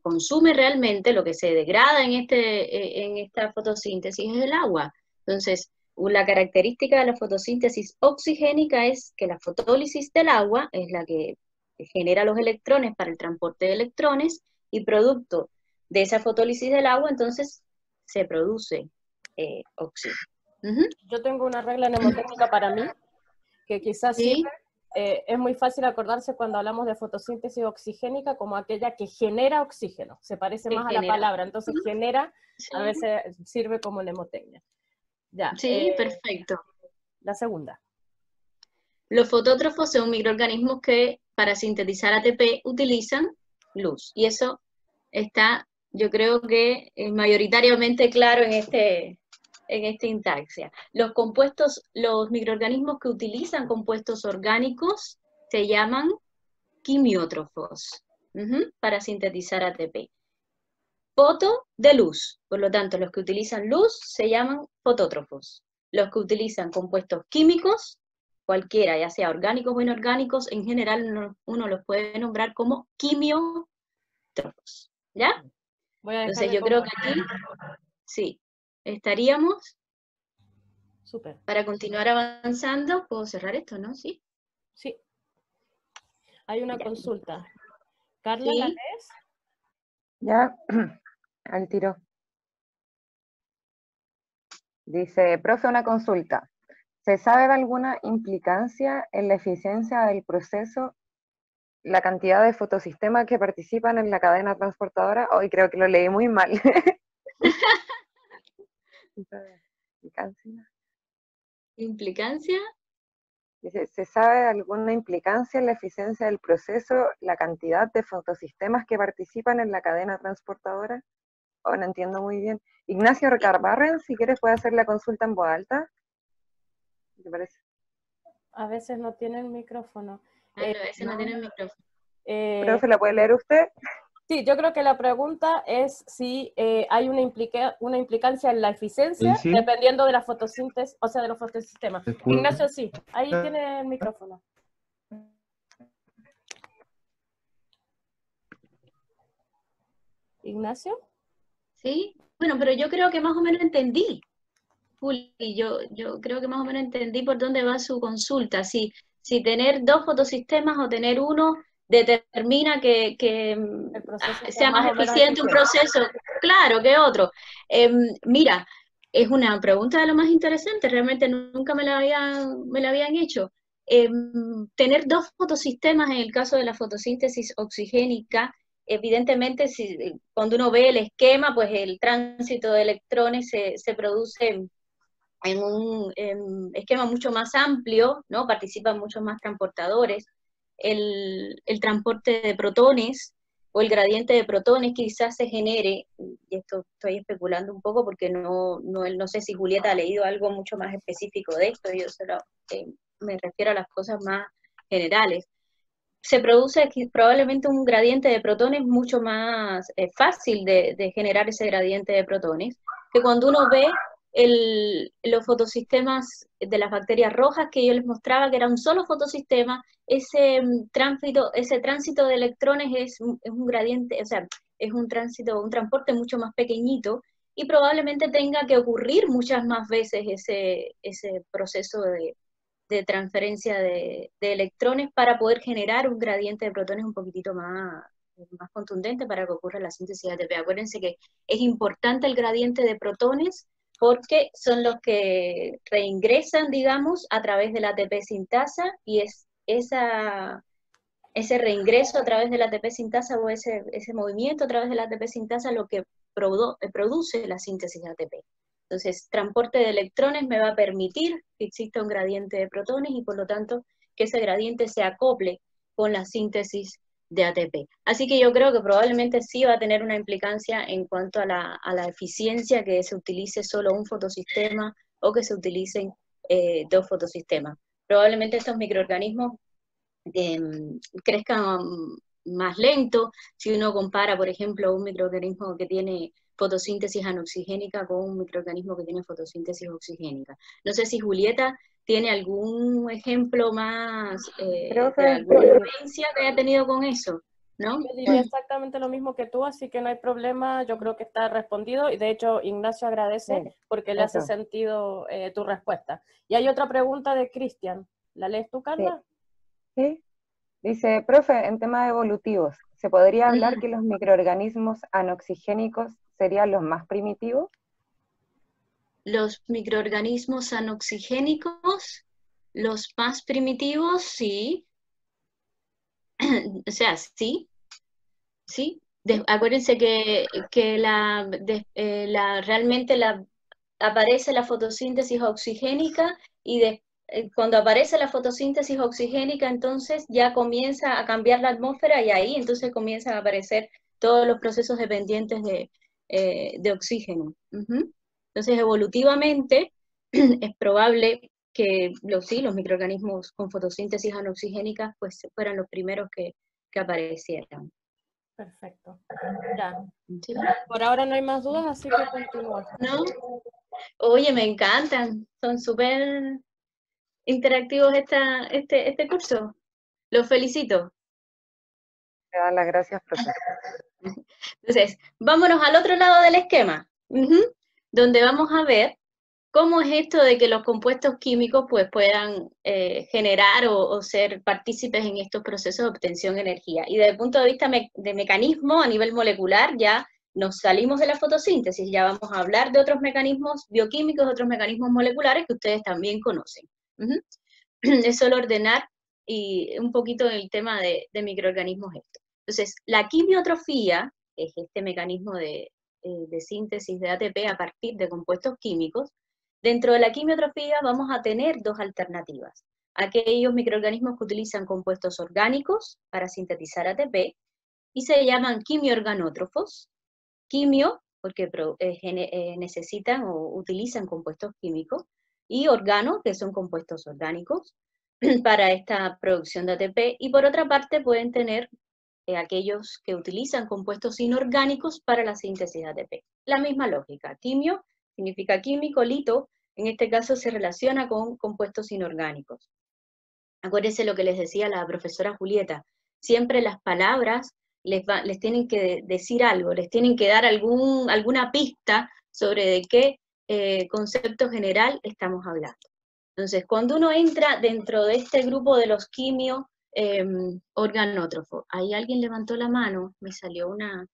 consume realmente, lo que se degrada en esta fotosíntesis es el agua. Entonces, la característica de la fotosíntesis oxigénica es que la fotólisis del agua es la que genera los electrones para el transporte de electrones y producto de esa fotólisis del agua, entonces se produce oxígeno. Yo tengo una regla mnemotécnica para mí, que quizás ¿Sí? sirve. Es muy fácil acordarse cuando hablamos de fotosíntesis oxigénica como aquella que genera oxígeno. Se parece Que más a la genera. palabra, entonces genera a Sí, veces sirve como mnemotecnia. Ya, sí, perfecto. la segunda. Los fotótrofos son microorganismos que para sintetizar ATP utilizan luz. Y eso está, yo creo que mayoritariamente claro en esta intaxia. Los microorganismos que utilizan compuestos orgánicos se llaman quimiótrofos, para sintetizar ATP. Foto de luz, por lo tanto, los que utilizan luz se llaman fotótrofos. Los que utilizan compuestos químicos, cualquiera, ya sea orgánicos o inorgánicos, en general uno los puede nombrar como quimiótrofos. ¿Ya? Voy a dejar Entonces de yo creo que compartir. aquí, sí, estaríamos, Súper. para continuar avanzando, puedo cerrar esto, ¿no? Sí. Sí. Hay una Ya. consulta. Carla, ¿la Sí. lees? Ya, al tiro. Dice, profe, una consulta. ¿Se sabe de alguna implicancia en la eficiencia del proceso, la cantidad de fotosistemas que participan en la cadena transportadora? Hoy creo que lo leí muy mal. ¿Implicancia? Dice, ¿se sabe de alguna implicancia en la eficiencia del proceso, la cantidad de fotosistemas que participan en la cadena transportadora? Oh, no entiendo muy bien. Ignacio Recarbarren, si quieres puede hacer la consulta en voz alta. ¿Te parece? A veces no tienen micrófono. A veces no tiene micrófono. Profe, ¿la puede leer usted? Sí, yo creo que la pregunta es si hay una implicancia en la eficiencia Sí, dependiendo de la fotosíntesis, o sea, de los fotosistemas. ¿te escucha? Ignacio, sí, ahí tiene el micrófono. Ignacio. ¿Sí? Bueno, pero yo creo que más o menos entendí. Juli, yo creo que más o menos entendí por dónde va su consulta. Si tener dos fotosistemas o tener uno determina que El proceso sea sea más más o menos eficiente un eficiente. proceso, claro, que otro. Mira, es una pregunta de lo más interesante, realmente nunca me la habían hecho. Tener dos fotosistemas en el caso de la fotosíntesis oxigénica, evidentemente cuando uno ve el esquema, pues el tránsito de electrones se produce en un esquema mucho más amplio, ¿no? Participan muchos más transportadores. El transporte de protones o el gradiente de protones quizás se genere, y esto estoy especulando un poco porque no sé si Julieta ha leído algo mucho más específico de esto, yo solo me refiero a las cosas más generales. Se produce probablemente un gradiente de protones mucho más fácil de generar ese gradiente de protones, que cuando uno ve los fotosistemas de las bacterias rojas que yo les mostraba, que era un solo fotosistema, ese tránsito de electrones es un gradiente, o sea, es un transporte mucho más pequeñito, y probablemente tenga que ocurrir muchas más veces ese proceso de transferencia de electrones para poder generar un gradiente de protones un poquitito más contundente para que ocurra la síntesis de ATP. Acuérdense que es importante el gradiente de protones porque son los que reingresan, digamos, a través de la ATP sintasa, y es ese reingreso a través de la ATP sintasa o ese movimiento a través de la ATP sintasa lo que produce la síntesis de ATP. Entonces, transporte de electrones me va a permitir que exista un gradiente de protones y por lo tanto que ese gradiente se acople con la síntesis de ATP. Así que yo creo que probablemente sí va a tener una implicancia en cuanto a la eficiencia, que se utilice solo un fotosistema o que se utilicen dos fotosistemas. Probablemente estos microorganismos crezcan más lento si uno compara, por ejemplo, un microorganismo que tiene fotosíntesis anoxigénica con un microorganismo que tiene fotosíntesis oxigénica. No sé si Julieta tiene algún ejemplo más de alguna experiencia que haya tenido con eso, ¿no? Yo diría exactamente lo mismo que tú, así que no hay problema, yo creo que está respondido, y de hecho Ignacio agradece porque le hace sentido tu respuesta. Y hay otra pregunta de Cristian, ¿la lees tú, Carla? Sí. Dice, profe, en temas evolutivos, ¿se podría hablar que los microorganismos anoxigénicos serían los más primitivos? Los microorganismos anoxigénicos, los más primitivos, sí. O sea, sí. Sí. Acuérdense que realmente aparece la fotosíntesis oxigénica y cuando aparece la fotosíntesis oxigénica, entonces ya comienza a cambiar la atmósfera y ahí entonces comienzan a aparecer todos los procesos dependientes de oxígeno. Entonces, evolutivamente, es probable que los microorganismos con fotosíntesis anoxigénica pues fueran los primeros que aparecieran. Perfecto. Ya. ¿Sí? Por ahora no hay más dudas, así que continúa. ¿No? Oye, me encantan, son súper interactivos este curso. Los felicito. Te dan las gracias, profesor. Entonces, vámonos al otro lado del esquema, donde vamos a ver cómo es esto de que los compuestos químicos pues, puedan generar o ser partícipes en estos procesos de obtención de energía. Y desde el punto de vista de mecanismo a nivel molecular, ya nos salimos de la fotosíntesis, ya vamos a hablar de otros mecanismos bioquímicos, otros mecanismos moleculares que ustedes también conocen. Es solo ordenar y un poquito el tema de microorganismos esto. Entonces, la quimiotrofía, que es este mecanismo de síntesis de ATP a partir de compuestos químicos. Dentro de la quimiotrofía vamos a tener dos alternativas. Aquellos microorganismos que utilizan compuestos orgánicos para sintetizar ATP y se llaman quimiorganótrofos. Quimio, porque necesitan o utilizan compuestos químicos, y organo, que son compuestos orgánicos para esta producción de ATP. Y por otra parte pueden tener aquellos que utilizan compuestos inorgánicos para la síntesis de ATP. La misma lógica. Quimio significa químico, lito, en este caso se relaciona con compuestos inorgánicos. Acuérdense lo que les decía la profesora Julieta, siempre las palabras les tienen que decir algo, les tienen que dar alguna pista sobre de qué concepto general estamos hablando. Entonces, cuando uno entra dentro de este grupo de los quimio organótrofos, ahí alguien levantó la mano, me salió una...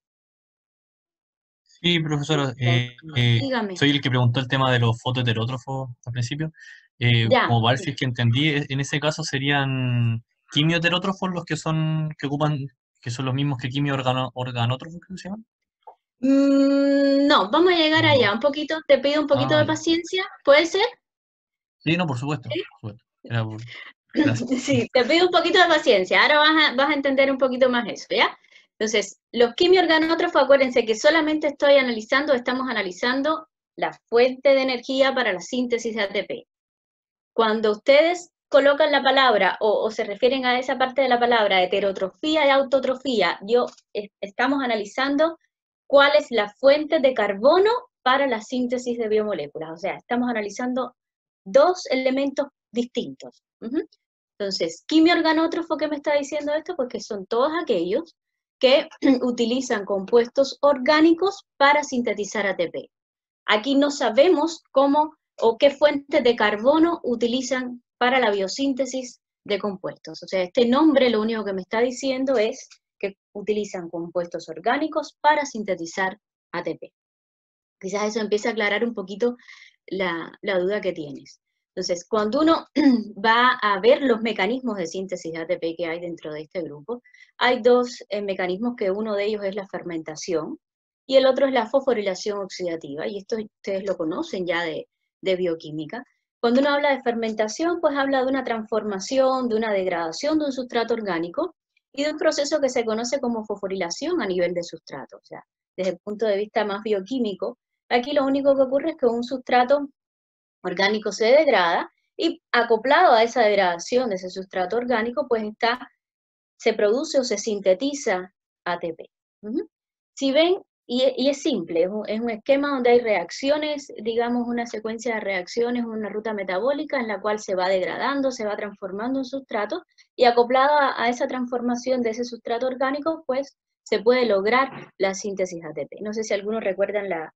Sí, profesora, Dígame. soy el que preguntó el tema de los fotoheterótrofos al principio. Ya. Como parece es que entendí, en ese caso serían quimioheterótrofos los que son los mismos que quimio-organótrofos, ¿qué se llaman? No, vamos a llegar allá. Un poquito, te pido un poquito de Ya. paciencia, ¿puede ser? Sí, no, por supuesto. ¿Sí? Por supuesto. Gracias. Sí, te pido un poquito de paciencia. Ahora vas a entender un poquito más eso, ¿ya? Entonces, los quimioorganótrofos, acuérdense que solamente estamos analizando la fuente de energía para la síntesis de ATP. Cuando ustedes colocan la palabra o se refieren a esa parte de la palabra heterotrofía y autotrofía, estamos analizando cuál es la fuente de carbono para la síntesis de biomoléculas. O sea, estamos analizando dos elementos distintos. Entonces, quimioorganótrofo, ¿qué me está diciendo esto? Pues que son todos aquellos que utilizan compuestos orgánicos para sintetizar ATP. Aquí no sabemos cómo o qué fuentes de carbono utilizan para la biosíntesis de compuestos. O sea, este nombre lo único que me está diciendo es que utilizan compuestos orgánicos para sintetizar ATP. Quizás eso empiece a aclarar un poquito la duda que tienes. Entonces, cuando uno va a ver los mecanismos de síntesis de ATP que hay dentro de este grupo, hay dos mecanismos, que uno de ellos es la fermentación y el otro es la fosforilación oxidativa, y esto ustedes lo conocen ya de bioquímica. Cuando uno habla de fermentación, pues habla de una transformación, de una degradación de un sustrato orgánico y de un proceso que se conoce como fosforilación a nivel de sustrato. O sea, desde el punto de vista más bioquímico, aquí lo único que ocurre es que un sustrato orgánico se degrada y acoplado a esa degradación de ese sustrato orgánico, pues se produce o se sintetiza ATP. Si ven, y es simple, es un esquema donde hay reacciones, digamos una secuencia de reacciones, una ruta metabólica en la cual se va degradando, se va transformando un sustrato, y acoplado a esa transformación de ese sustrato orgánico, pues se puede lograr la síntesis de ATP. No sé si algunos recuerdan la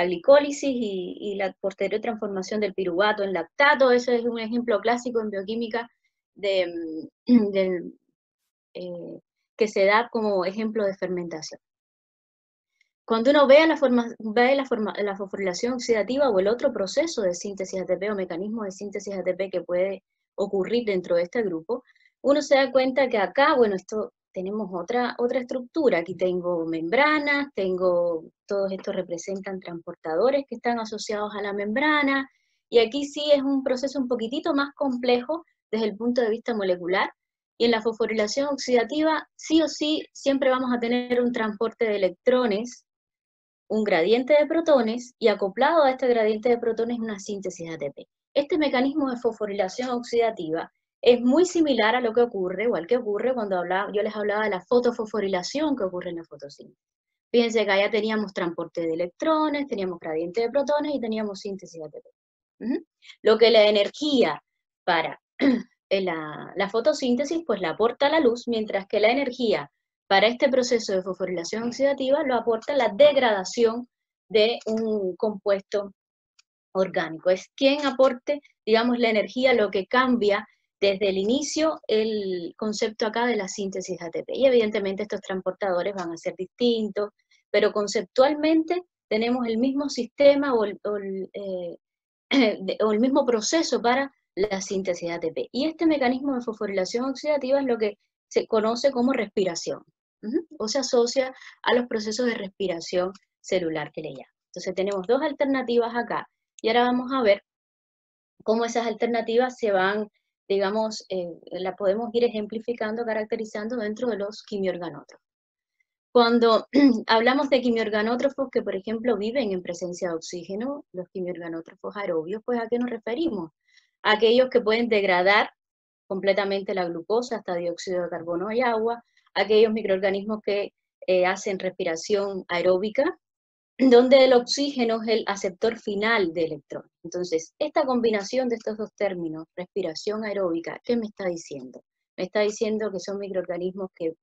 glicólisis y la posterior transformación del piruvato en lactato. Eso es un ejemplo clásico en bioquímica que se da como ejemplo de fermentación. Cuando uno ve la fosforilación oxidativa o el otro proceso de síntesis de ATP o mecanismo de síntesis de ATP que puede ocurrir dentro de este grupo, uno se da cuenta que acá, bueno, tenemos otra estructura. Aquí tengo membranas, todos estos representan transportadores que están asociados a la membrana, y aquí sí es un proceso un poquitito más complejo desde el punto de vista molecular. Y en la fosforilación oxidativa, sí o sí, siempre vamos a tener un transporte de electrones, un gradiente de protones, y acoplado a este gradiente de protones una síntesis de ATP. Este mecanismo de fosforilación oxidativa es muy similar a lo que ocurre, o al que ocurre cuando yo les hablaba de la fotofosforilación que ocurre en la fotosíntesis. Fíjense que allá teníamos transporte de electrones, teníamos gradiente de protones y teníamos síntesis de ATP. Lo que la energía para la fotosíntesis, pues la aporta la luz, mientras que la energía para este proceso de fosforilación oxidativa lo aporta la degradación de un compuesto orgánico. Es quien aporte, digamos, la energía, lo que cambia desde el inicio el concepto acá de la síntesis de ATP. Y evidentemente estos transportadores van a ser distintos, pero conceptualmente tenemos el mismo sistema o el mismo proceso para la síntesis de ATP. Y este mecanismo de fosforilación oxidativa es lo que se conoce como respiración, o se asocia a los procesos de respiración celular que le llaman. Entonces tenemos dos alternativas acá, y ahora vamos a ver cómo esas alternativas se van, digamos, la podemos ir ejemplificando, caracterizando dentro de los quimiorganótrofos. Cuando hablamos de quimiorganótrofos que, por ejemplo, viven en presencia de oxígeno, los quimiorganótrofos aerobios, pues ¿a qué nos referimos? A aquellos que pueden degradar completamente la glucosa hasta dióxido de carbono y agua, aquellos microorganismos que hacen respiración aeróbica, donde el oxígeno es el aceptor final de electrones. Entonces, esta combinación de estos dos términos, respiración aeróbica, ¿qué me está diciendo? Me está diciendo que son microorganismos que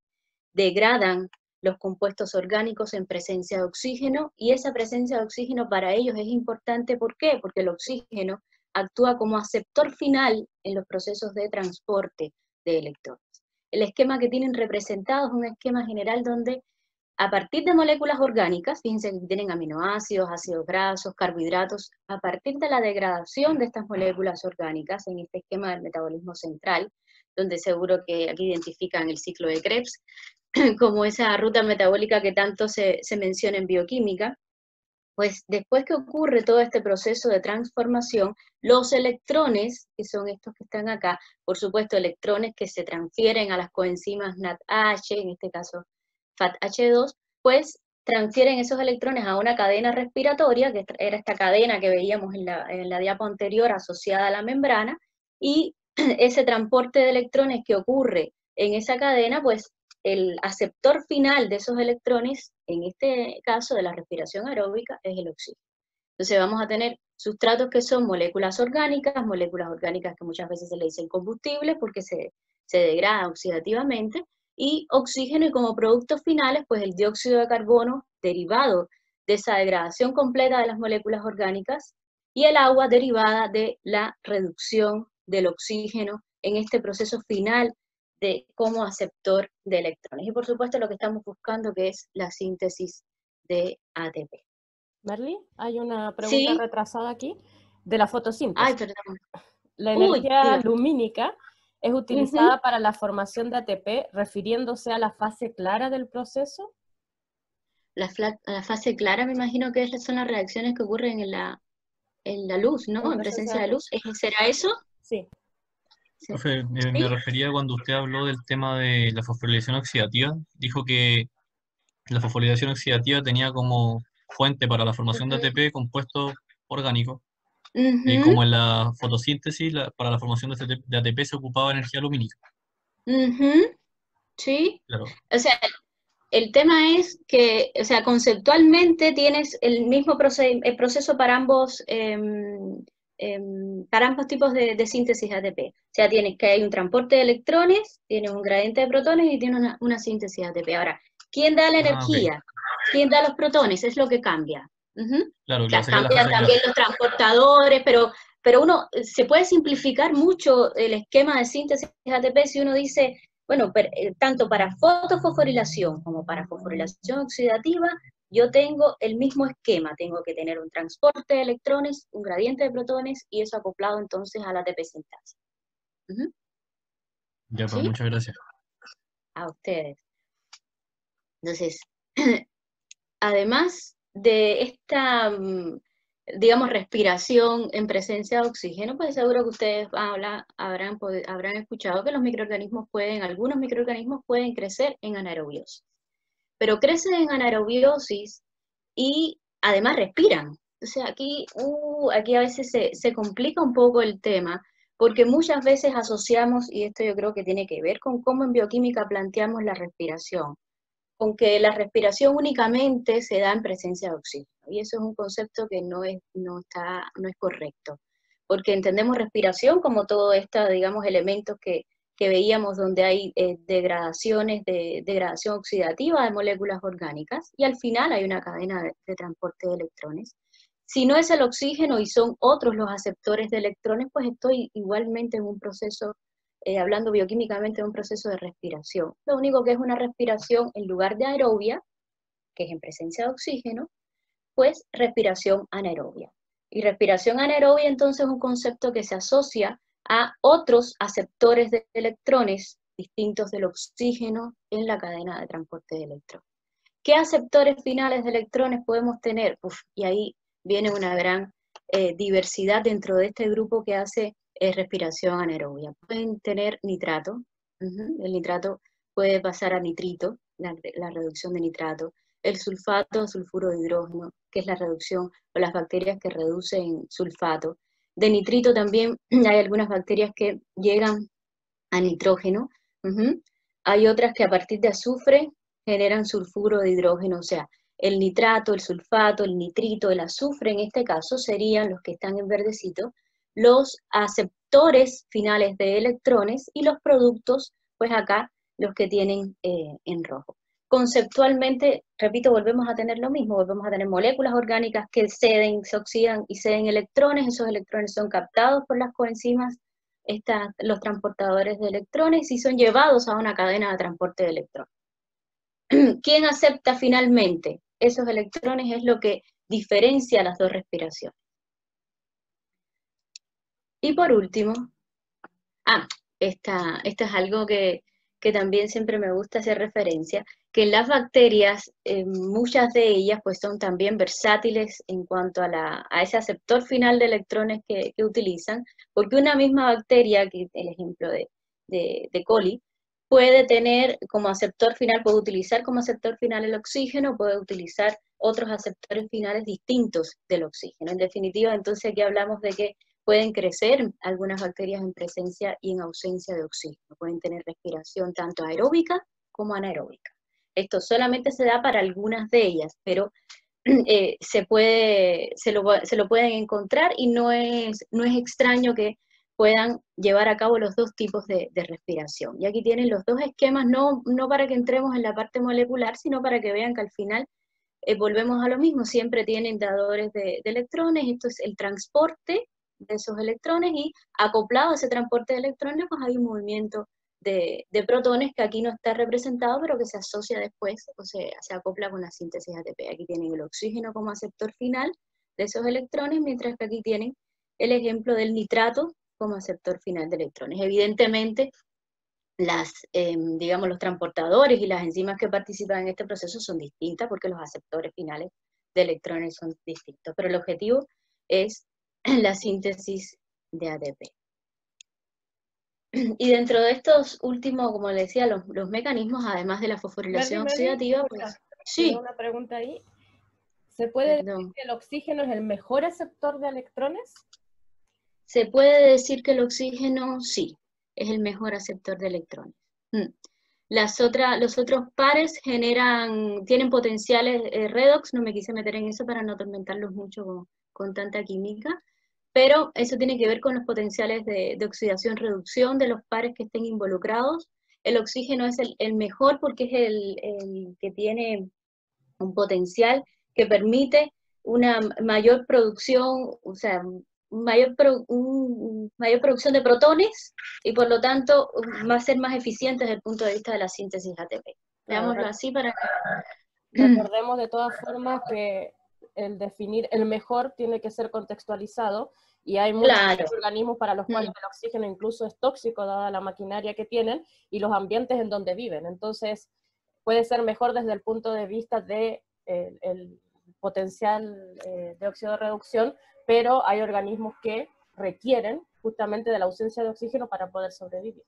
degradan los compuestos orgánicos en presencia de oxígeno, y esa presencia de oxígeno para ellos es importante. ¿Por qué? Porque el oxígeno actúa como aceptor final en los procesos de transporte de electrones. El esquema que tienen representado es un esquema general donde a partir de moléculas orgánicas, fíjense que tienen aminoácidos, ácidos grasos, carbohidratos, a partir de la degradación de estas moléculas orgánicas en este esquema del metabolismo central, donde seguro que aquí identifican el ciclo de Krebs, como esa ruta metabólica que tanto se menciona en bioquímica, pues después que ocurre todo este proceso de transformación, los electrones, que son estos que están acá, por supuesto electrones que se transfieren a las coenzimas NADH, en este caso FATH2, pues transfieren esos electrones a una cadena respiratoria, que era esta cadena que veíamos en la diapo anterior asociada a la membrana, y ese transporte de electrones que ocurre en esa cadena, pues el aceptor final de esos electrones, en este caso de la respiración aeróbica, es el oxígeno. Entonces vamos a tener sustratos que son moléculas orgánicas que muchas veces se le dicen combustibles porque se degrada oxidativamente, y oxígeno, y como productos finales, pues el dióxido de carbono derivado de esa degradación completa de las moléculas orgánicas, y el agua derivada de la reducción del oxígeno en este proceso final como aceptor de electrones. Y por supuesto lo que estamos buscando, que es la síntesis de ATP. Merly, hay una pregunta retrasada aquí de la fotosíntesis. Ay, perdón. la Uy, energía diga. lumínica es utilizada para la formación de ATP, refiriéndose a la fase clara del proceso. La fase clara me imagino que son las reacciones que ocurren en la luz, ¿no? En En presencia presencia de de luz. luz. ¿Será eso? Sí. Sí. Profe, me ¿Sí? refería cuando usted habló del tema de la fosforilación oxidativa. Dijo que la fosforilación oxidativa tenía como fuente para la formación de Ujú. ATP compuestos orgánicos. Ujú, Como en la fotosíntesis, para la formación de ATP se ocupaba energía lumínica. ujú, sí. Claro. O sea, el tema es que, o sea, conceptualmente tienes el mismo el proceso para ambos tipos de síntesis ATP. O sea, tienes que hay un transporte de electrones, tienes un gradiente de protones y tienes una síntesis ATP. Ahora, ¿quién da la Ah, ok. energía? ¿Quién da los protones? Es lo que cambia. Ujú. Claro, O sea, sería la cambian fase clara. también los transportadores, pero uno se puede simplificar mucho el esquema de síntesis ATP si uno dice, bueno, tanto para fotofosforilación como para fosforilación oxidativa, yo tengo el mismo esquema, tengo que tener un transporte de electrones, un gradiente de protones y eso acoplado entonces a la ATP sintasa. Ujú. Ya, pues ¿Sí? muchas gracias. A ustedes. Entonces, además de esta, digamos, respiración en presencia de oxígeno, pues seguro que ustedes habrán escuchado que algunos microorganismos pueden crecer en anaerobiosis. Pero crecen en anaerobiosis y además respiran. O sea, aquí a veces se complica un poco el tema, porque muchas veces asociamos, y esto yo creo que tiene que ver con cómo en bioquímica planteamos la respiración, con que la respiración únicamente se da en presencia de oxígeno. Y eso es un concepto que no es correcto, porque entendemos respiración como todo estos, digamos, elementos que veíamos donde hay degradación oxidativa de moléculas orgánicas, y al final hay una cadena de transporte de electrones. Si no es el oxígeno y son otros los aceptores de electrones, pues estoy igualmente en un proceso hablando bioquímicamente de un proceso de respiración. Lo único que es una respiración en lugar de aerobia, que es en presencia de oxígeno, pues respiración anaerobia. Y respiración anaerobia entonces es un concepto que se asocia a otros aceptores de electrones distintos del oxígeno en la cadena de transporte de electrones. ¿Qué aceptores finales de electrones podemos tener? Y ahí viene una gran diversidad dentro de este grupo que hace respiración anaerobia. Pueden tener nitrato, el nitrato puede pasar a nitrito, la reducción de nitrato, el sulfato, sulfuro de hidrógeno, que es la reducción, o las bacterias que reducen sulfato. De nitrito también hay algunas bacterias que llegan a nitrógeno. Hay otras que a partir de azufre generan sulfuro de hidrógeno, o sea, el nitrato, el sulfato, el nitrito, el azufre en este caso serían los que están en verdecito, los aceptores finales de electrones, y los productos, pues acá los que tienen en rojo. Conceptualmente, repito, volvemos a tener lo mismo, volvemos a tener moléculas orgánicas que se oxidan y ceden electrones, esos electrones son captados por las coenzimas, los transportadores de electrones, y son llevados a una cadena de transporte de electrones. ¿Quién acepta finalmente esos electrones? Es lo que diferencia las dos respiraciones. Y por último, esto es algo que también siempre me gusta hacer referencia, que en las bacterias, muchas de ellas pues son también versátiles en cuanto a ese aceptor final de electrones que utilizan, porque una misma bacteria, aquí el ejemplo de coli, puede tener como aceptor final, puede utilizar como aceptor final el oxígeno, puede utilizar otros aceptores finales distintos del oxígeno. En definitiva, entonces aquí hablamos de que pueden crecer algunas bacterias en presencia y en ausencia de oxígeno. Pueden tener respiración tanto aeróbica como anaeróbica. Esto solamente se da para algunas de ellas, pero se lo pueden encontrar, y no es extraño que puedan llevar a cabo los dos tipos de respiración. Y aquí tienen los dos esquemas, no para que entremos en la parte molecular, sino para que vean que al final volvemos a lo mismo, siempre tienen dadores de electrones. Esto es el transporte de esos electrones, y acoplado a ese transporte de electrones, pues hay un movimiento de protones que aquí no está representado, pero que se asocia después, o se acopla con la síntesis ATP. Aquí tienen el oxígeno como aceptor final de esos electrones, mientras que aquí tienen el ejemplo del nitrato como aceptor final de electrones. Evidentemente, digamos, los transportadores y las enzimas que participan en este proceso son distintas porque los aceptores finales de electrones son distintos, pero el objetivo es la síntesis de ATP. Y dentro de estos últimos, como le decía, los mecanismos, además de la fosforilación oxidativa, pues, sí. Una pregunta ahí. ¿Se puede decir que el oxígeno es el mejor aceptor de electrones? Se puede decir que el oxígeno, sí, es el mejor aceptor de electrones. Los otros pares tienen potenciales redox, no me quise meter en eso para no atormentarlos mucho con tanta química, pero eso tiene que ver con los potenciales de oxidación-reducción de los pares que estén involucrados. El oxígeno es el mejor porque es el que tiene un potencial que permite una mayor producción, o sea, mayor producción de protones y por lo tanto va a ser más eficiente desde el punto de vista de la síntesis ATP. Veámoslo así para que... Recordemos de todas formas que el definir el mejor tiene que ser contextualizado y hay muchos organismos para los cuales el oxígeno incluso es tóxico dada la maquinaria que tienen y los ambientes en donde viven. Entonces puede ser mejor desde el punto de vista de el potencial de óxido de reducción, pero hay organismos que requieren justamente de la ausencia de oxígeno para poder sobrevivir.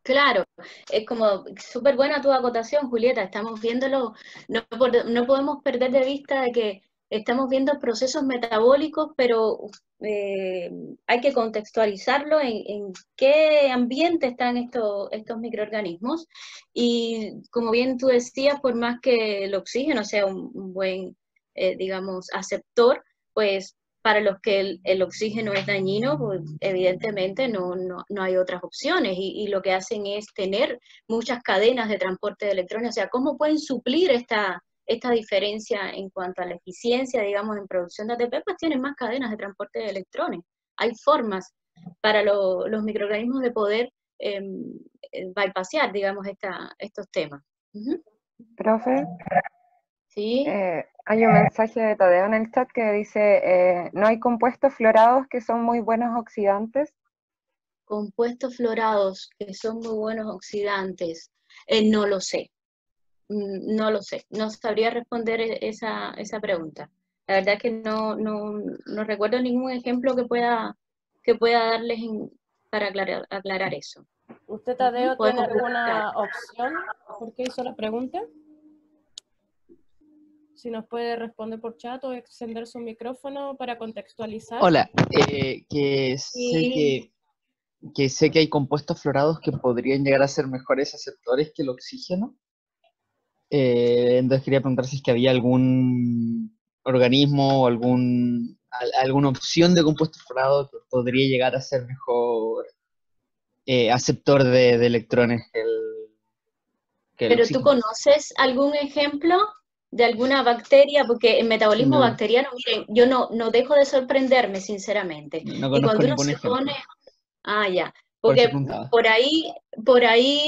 Claro, es como súper buena tu acotación, Julieta, estamos viéndolo, no podemos perder de vista de que estamos viendo procesos metabólicos, pero hay que contextualizarlo en qué ambiente están estos microorganismos, y como bien tú decías, por más que el oxígeno sea un buen, digamos, aceptor, pues para los que el oxígeno es dañino, pues evidentemente no hay otras opciones, y lo que hacen es tener muchas cadenas de transporte de electrones. O sea, ¿cómo pueden suplir esta diferencia en cuanto a la eficiencia, digamos, en producción de ATP? Pues tienen más cadenas de transporte de electrones. Hay formas para los microorganismos de poder bypassear, digamos, estos temas. Profe, ¿Sí? hay un mensaje de Tadeo en el chat que dice, ¿no hay compuestos florados que son muy buenos oxidantes? Compuestos florados que son muy buenos oxidantes, no lo sé. No lo sé, no sabría responder esa pregunta. La verdad es que no recuerdo ningún ejemplo que pueda darles para aclarar eso. ¿Usted, Tadeo, tiene alguna opción? ¿Por qué hizo la pregunta? Si nos puede responder por chat o extender su micrófono para contextualizar. Hola, sé que hay compuestos florados que podrían llegar a ser mejores aceptores que el oxígeno. Entonces quería preguntar si es que había algún organismo o alguna opción de compuesto florado que podría llegar a ser mejor aceptor de electrones que el ¿Pero oxígeno. tú conoces algún ejemplo de alguna bacteria? Porque en metabolismo bacteriano, miren, yo no dejo de sorprenderme, sinceramente. No Y conozco cuando uno ningún se ejemplo. pone... Ah, ya. Por eso Porque preguntaba. por ahí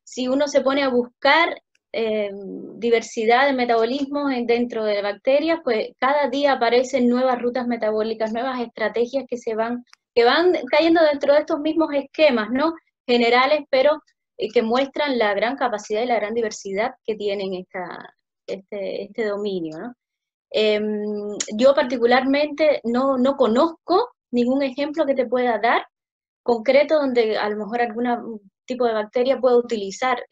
si uno se pone a buscar diversidad de metabolismos dentro de bacterias, pues cada día aparecen nuevas rutas metabólicas, nuevas estrategias que van cayendo dentro de estos mismos esquemas, ¿no? Generales, pero que muestran la gran capacidad y la gran diversidad que tienen este dominio, ¿no? Yo particularmente no conozco ningún ejemplo que te pueda dar concreto donde a lo mejor algún tipo de bacteria pueda utilizar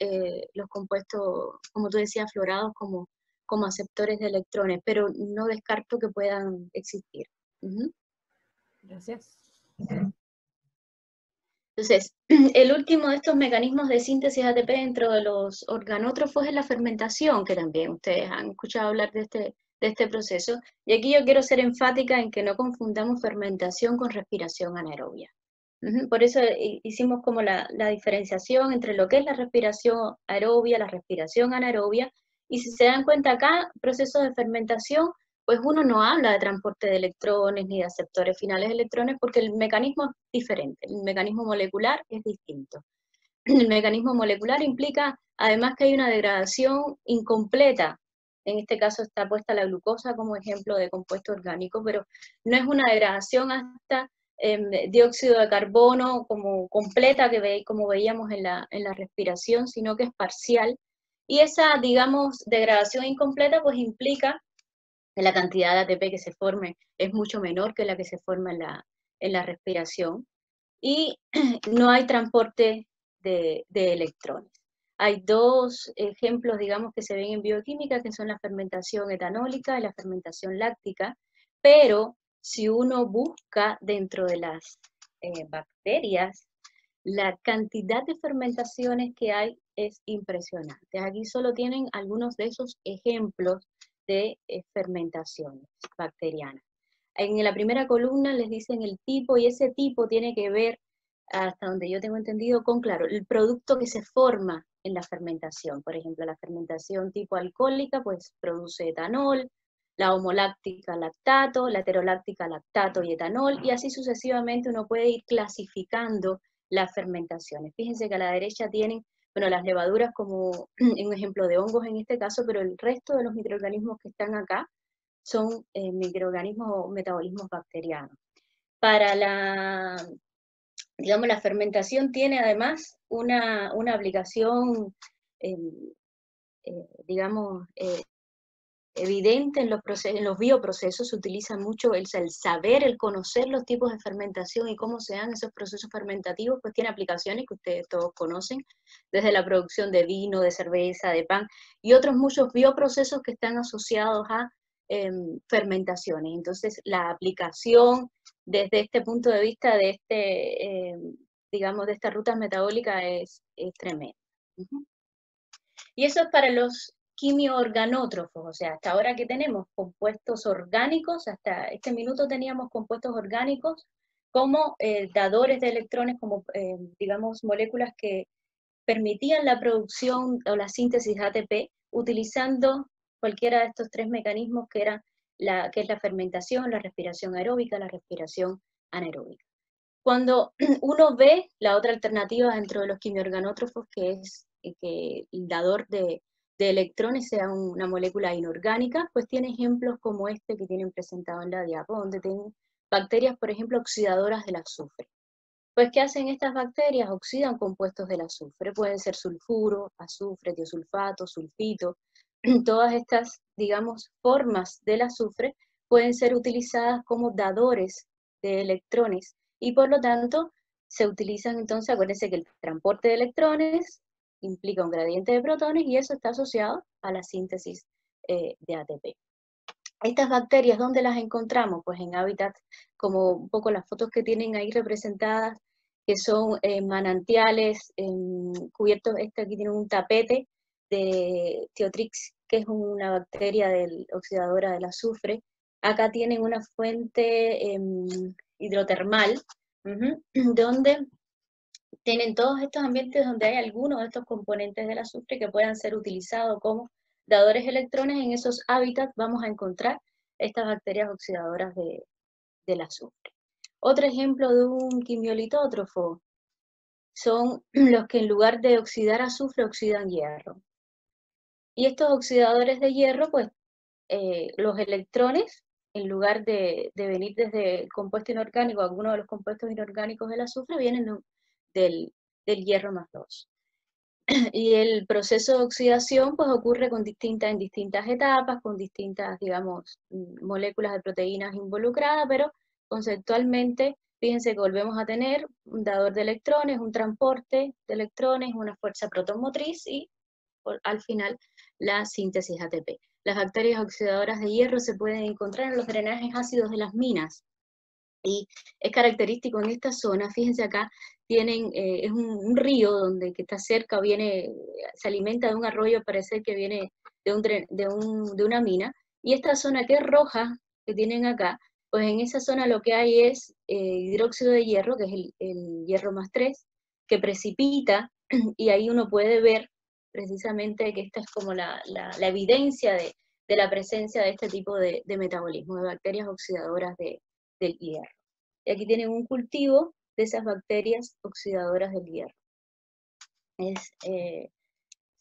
los compuestos, como tú decías, florados como aceptores de electrones, pero no descarto que puedan existir. Gracias. Entonces, el último de estos mecanismos de síntesis ATP dentro de los organótrofos es la fermentación, que también ustedes han escuchado hablar de este proceso, y aquí yo quiero ser enfática en que no confundamos fermentación con respiración anaerobia. Por eso hicimos como la diferenciación entre lo que es la respiración aerobia, la respiración anaerobia, y si se dan cuenta acá, procesos de fermentación, pues uno no habla de transporte de electrones ni de aceptores finales de electrones porque el mecanismo es diferente, el mecanismo molecular es distinto. El mecanismo molecular implica además que hay una degradación incompleta. En este caso está puesta la glucosa como ejemplo de compuesto orgánico, pero no es una degradación hasta dióxido de carbono como completa, como veíamos en la respiración, sino que es parcial. Y esa, digamos, degradación incompleta pues implica que la cantidad de ATP que se forme es mucho menor que la que se forma en la respiración. Y no hay transporte de electrones. Hay dos ejemplos, digamos, que se ven en bioquímica, que son la fermentación etanólica y la fermentación láctica, pero si uno busca dentro de las bacterias, la cantidad de fermentaciones que hay es impresionante. Aquí solo tienen algunos de esos ejemplos de fermentaciones bacterianas. En la primera columna les dicen el tipo, y ese tipo tiene que ver, hasta donde yo tengo entendido, con, claro, el producto que se forma en la fermentación. Por ejemplo, la fermentación tipo alcohólica, pues produce etanol, la homoláctica lactato, la heteroláctica lactato y etanol, y así sucesivamente uno puede ir clasificando las fermentaciones. Fíjense que a la derecha tienen, bueno, las levaduras como un ejemplo de hongos en este caso, pero el resto de los microorganismos que están acá son microorganismos o metabolismos bacterianos. Para digamos, la fermentación tiene además una aplicación, digamos, evidente en los bioprocesos. Se utiliza mucho el saber, el conocer los tipos de fermentación y cómo se dan esos procesos fermentativos, pues tiene aplicaciones que ustedes todos conocen, desde la producción de vino, de cerveza, de pan, y otros muchos bioprocesos que están asociados a fermentaciones. Entonces, la aplicación desde este punto de vista de digamos, de esta ruta metabólica es tremenda. Y eso es para los quimioorganótrofos, o sea, hasta ahora que tenemos compuestos orgánicos, hasta este minuto teníamos compuestos orgánicos como dadores de electrones, como digamos moléculas que permitían la producción o la síntesis de ATP utilizando cualquiera de estos tres mecanismos que es la fermentación, la respiración aeróbica, la respiración anaeróbica. Cuando uno ve la otra alternativa dentro de los quimioorganótrofos, que es que el dador de electrones sea una molécula inorgánica, pues tiene ejemplos como este que tienen presentado en la diapo, donde tienen bacterias, por ejemplo, oxidadoras del azufre. Pues, ¿qué hacen estas bacterias? Oxidan compuestos del azufre, pueden ser sulfuro, azufre, tiosulfato, sulfito. Todas estas, digamos, formas del azufre pueden ser utilizadas como dadores de electrones y por lo tanto se utilizan entonces, acuérdense que el transporte de electrones implica un gradiente de protones y eso está asociado a la síntesis de ATP. Estas bacterias, ¿dónde las encontramos? Pues en hábitats como un poco las fotos que tienen ahí representadas, que son manantiales cubiertos. Aquí tienen un tapete de Thiotrix, que es una bacteria oxidadora del azufre. Acá tienen una fuente hidrotermal, donde tienen todos estos ambientes donde hay algunos de estos componentes del azufre que puedan ser utilizados como dadores de electrones. En esos hábitats vamos a encontrar estas bacterias oxidadoras del azufre. Otro ejemplo de un quimiolitótrofo son los que en lugar de oxidar azufre oxidan hierro. Y estos oxidadores de hierro, pues los electrones, en lugar de venir desde el compuesto inorgánico, algunos de los compuestos inorgánicos del azufre, vienen del hierro más 2. Y el proceso de oxidación pues ocurre en distintas etapas, con distintas, digamos, moléculas de proteínas involucradas, pero conceptualmente, fíjense que volvemos a tener un dador de electrones, un transporte de electrones, una fuerza protomotriz y al final la síntesis ATP. Las bacterias oxidadoras de hierro se pueden encontrar en los drenajes ácidos de las minas. Y es característico en esta zona, fíjense acá, tienen, es un río que está cerca, se alimenta de un arroyo, parece que viene de una mina, y esta zona que es roja, que tienen acá, pues en esa zona lo que hay es hidróxido de hierro, que es el hierro más 3, que precipita, y ahí uno puede ver precisamente que esta es como la evidencia de la presencia de este tipo de metabolismo, de bacterias oxidadoras del hierro. Y aquí tienen un cultivo de esas bacterias oxidadoras del hierro.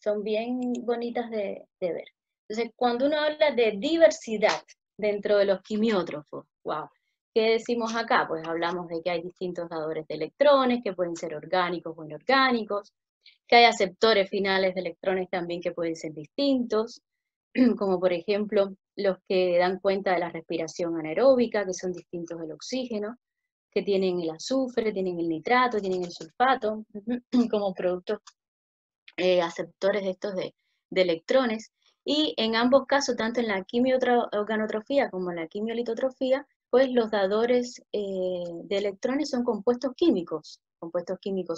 Son bien bonitas de ver. Entonces, cuando uno habla de diversidad dentro de los quimiótrofos, wow, ¿qué decimos acá? Pues hablamos de que hay distintos dadores de electrones, que pueden ser orgánicos o inorgánicos, que hay aceptores finales de electrones también que pueden ser distintos, como por ejemplo los que dan cuenta de la respiración anaeróbica, que son distintos del oxígeno, que tienen el azufre, tienen el nitrato, tienen el sulfato, como productos aceptores de estos de electrones. Y en ambos casos, tanto en la quimioorganotrofía como en la quimiolitotrofía, pues los dadores de electrones son compuestos químicos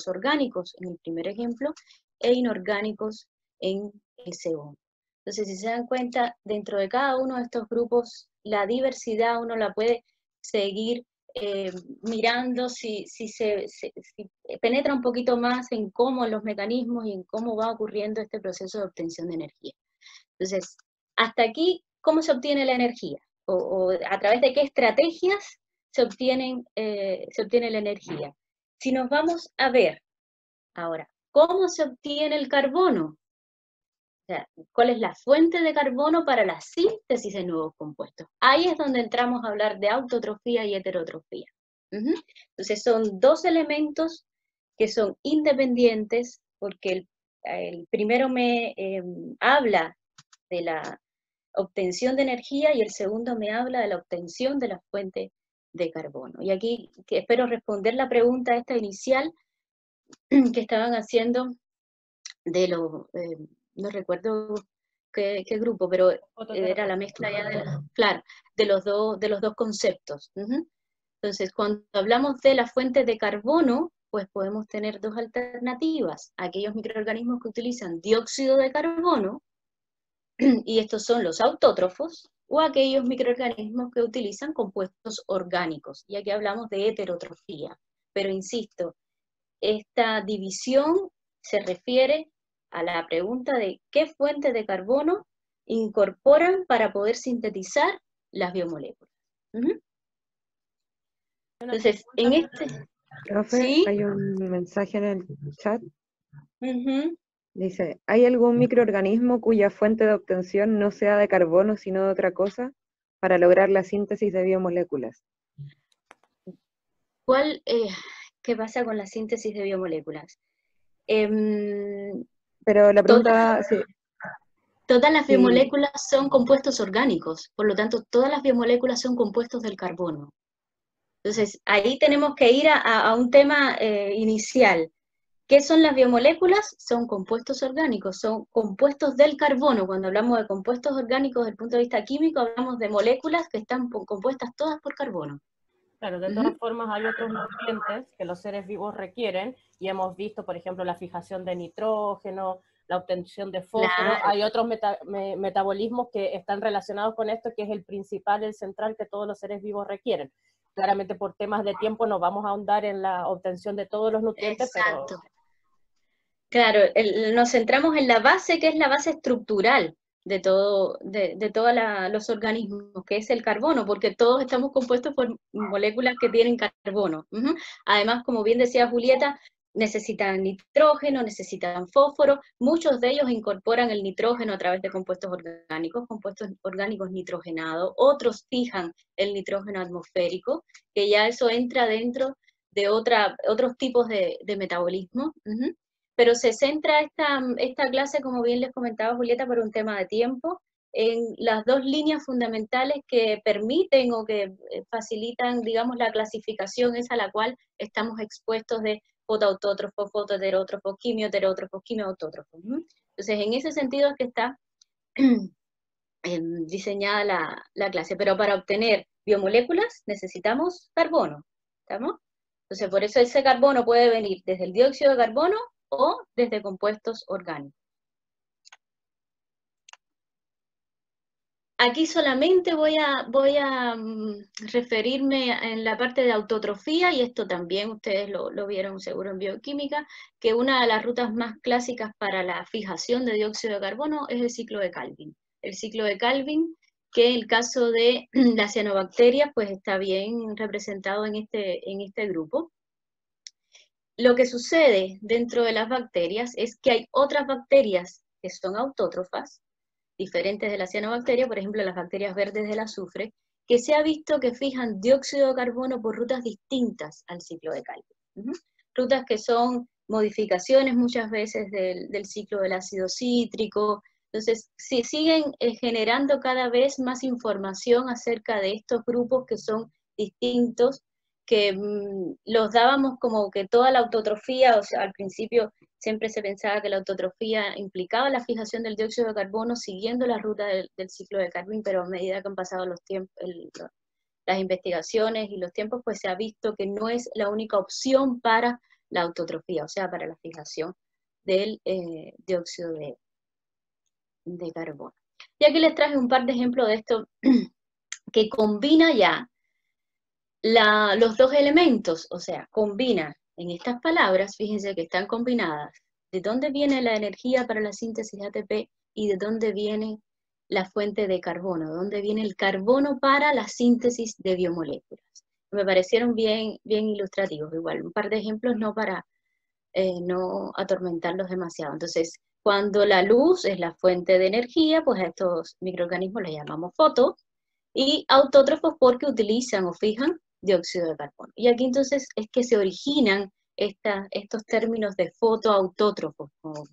orgánicos en el primer ejemplo, e inorgánicos en el segundo. Entonces, si se dan cuenta, dentro de cada uno de estos grupos, la diversidad uno la puede seguir mirando si penetra un poquito más en cómo los mecanismos y en cómo va ocurriendo este proceso de obtención de energía. Entonces, hasta aquí, ¿cómo se obtiene la energía? O a través de qué estrategias se obtiene la energía. Si nos vamos a ver ahora, ¿cómo se obtiene el carbono? O sea, ¿cuál es la fuente de carbono para la síntesis de nuevos compuestos? Ahí es donde entramos a hablar de autotrofía y heterotrofía. Entonces son dos elementos que son independientes, porque el primero me habla de la obtención de energía y el segundo me habla de la obtención de la fuente de carbono. Y aquí espero responder la pregunta esta inicial que estaban haciendo de los, no recuerdo qué grupo, pero era la mezcla ya de los dos conceptos. Entonces, cuando hablamos de la fuente de carbono, pues podemos tener dos alternativas. Aquellos microorganismos que utilizan dióxido de carbono, y estos son los autótrofos, o aquellos microorganismos que utilizan compuestos orgánicos. Y aquí hablamos de heterotrofía. Pero insisto, esta división se refiere a la pregunta de qué fuente de carbono incorporan para poder sintetizar las biomoléculas. Entonces, en este... Profe, ¿sí? hay un mensaje en el chat. Dice, ¿hay algún microorganismo cuya fuente de obtención no sea de carbono sino de otra cosa para lograr la síntesis de biomoléculas? ¿Qué pasa con la síntesis de biomoléculas? Pero la pregunta... Todas las biomoléculas son compuestos orgánicos, por lo tanto, todas las biomoléculas son compuestos del carbono. Entonces, ahí tenemos que ir a un tema inicial. ¿Qué son las biomoléculas? Son compuestos orgánicos, son compuestos del carbono. Cuando hablamos de compuestos orgánicos desde el punto de vista químico, hablamos de moléculas que están compuestas todas por carbono. Claro, de todas formas hay otros nutrientes que los seres vivos requieren, y hemos visto, por ejemplo, la fijación de nitrógeno, la obtención de fósforo. Claro. Hay otros metabolismos que están relacionados con esto, que es el principal, el central, que todos los seres vivos requieren. Claramente por temas de tiempo no vamos a ahondar en la obtención de todos los nutrientes. Exacto. Pero... Claro, nos centramos en la base, que es la base estructural de todos los organismos, que es el carbono, porque todos estamos compuestos por moléculas que tienen carbono. Además, como bien decía Julieta, necesitan nitrógeno, necesitan fósforo, muchos de ellos incorporan el nitrógeno a través de compuestos orgánicos nitrogenados, otros fijan el nitrógeno atmosférico, que ya eso entra dentro de otros tipos de metabolismo. Pero se centra esta clase, como bien les comentaba Julieta, por un tema de tiempo, en las dos líneas fundamentales que permiten o que facilitan, digamos, la clasificación esa a la cual estamos expuestos de fotoautótrofos, fotoheterótrofos, quimioheterótrofos, quimioautótrofos. Entonces, en ese sentido es que está diseñada la clase, pero para obtener biomoléculas necesitamos carbono, ¿estamos? Entonces, por eso ese carbono puede venir desde el dióxido de carbono o desde compuestos orgánicos. Aquí solamente voy a referirme en la parte de autotrofía, y esto también ustedes lo vieron seguro en bioquímica, que una de las rutas más clásicas para la fijación de dióxido de carbono es el ciclo de Calvin. El ciclo de Calvin, que en el caso de las cianobacterias, pues está bien representado en este grupo. Lo que sucede dentro de las bacterias es que hay otras bacterias que son autótrofas, diferentes de la cianobacteria, por ejemplo las bacterias verdes del azufre, que se ha visto que fijan dióxido de carbono por rutas distintas al ciclo de Calvin. Rutas que son modificaciones muchas veces del ciclo del ácido cítrico. Entonces, siguen generando cada vez más información acerca de estos grupos que son distintos, que los dábamos como que toda la autotrofía, o sea, al principio siempre se pensaba que la autotrofía implicaba la fijación del dióxido de carbono siguiendo la ruta del ciclo de Calvin, pero a medida que han pasado los tiempos, las investigaciones y los tiempos, pues se ha visto que no es la única opción para la autotrofía, o sea, para la fijación del dióxido de carbono. Y aquí les traje un par de ejemplos de esto que combina ya los dos elementos, o sea, combina en estas palabras, fíjense que están combinadas, de dónde viene la energía para la síntesis de ATP y de dónde viene la fuente de carbono, dónde viene el carbono para la síntesis de biomoléculas. Me parecieron bien ilustrativos, igual, un par de ejemplos no para no atormentarlos demasiado. Entonces, cuando la luz es la fuente de energía, pues a estos microorganismos les llamamos foto, y autótrofos porque utilizan o fijan dióxido de carbono. Y aquí entonces es que se originan estos términos de fotoautótrofos, como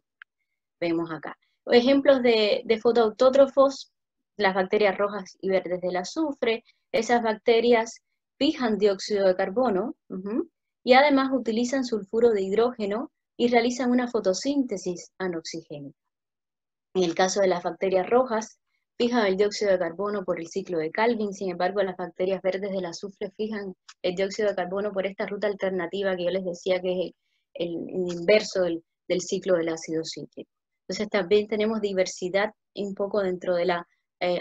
vemos acá. Ejemplos de fotoautótrofos, las bacterias rojas y verdes del azufre. Esas bacterias fijan dióxido de carbono, y además utilizan sulfuro de hidrógeno y realizan una fotosíntesis anoxigénica. En el caso de las bacterias rojas, fijan el dióxido de carbono por el ciclo de Calvin, sin embargo las bacterias verdes del azufre fijan el dióxido de carbono por esta ruta alternativa que yo les decía que es el inverso del ciclo del ácido cítrico. Entonces también tenemos diversidad un poco dentro de la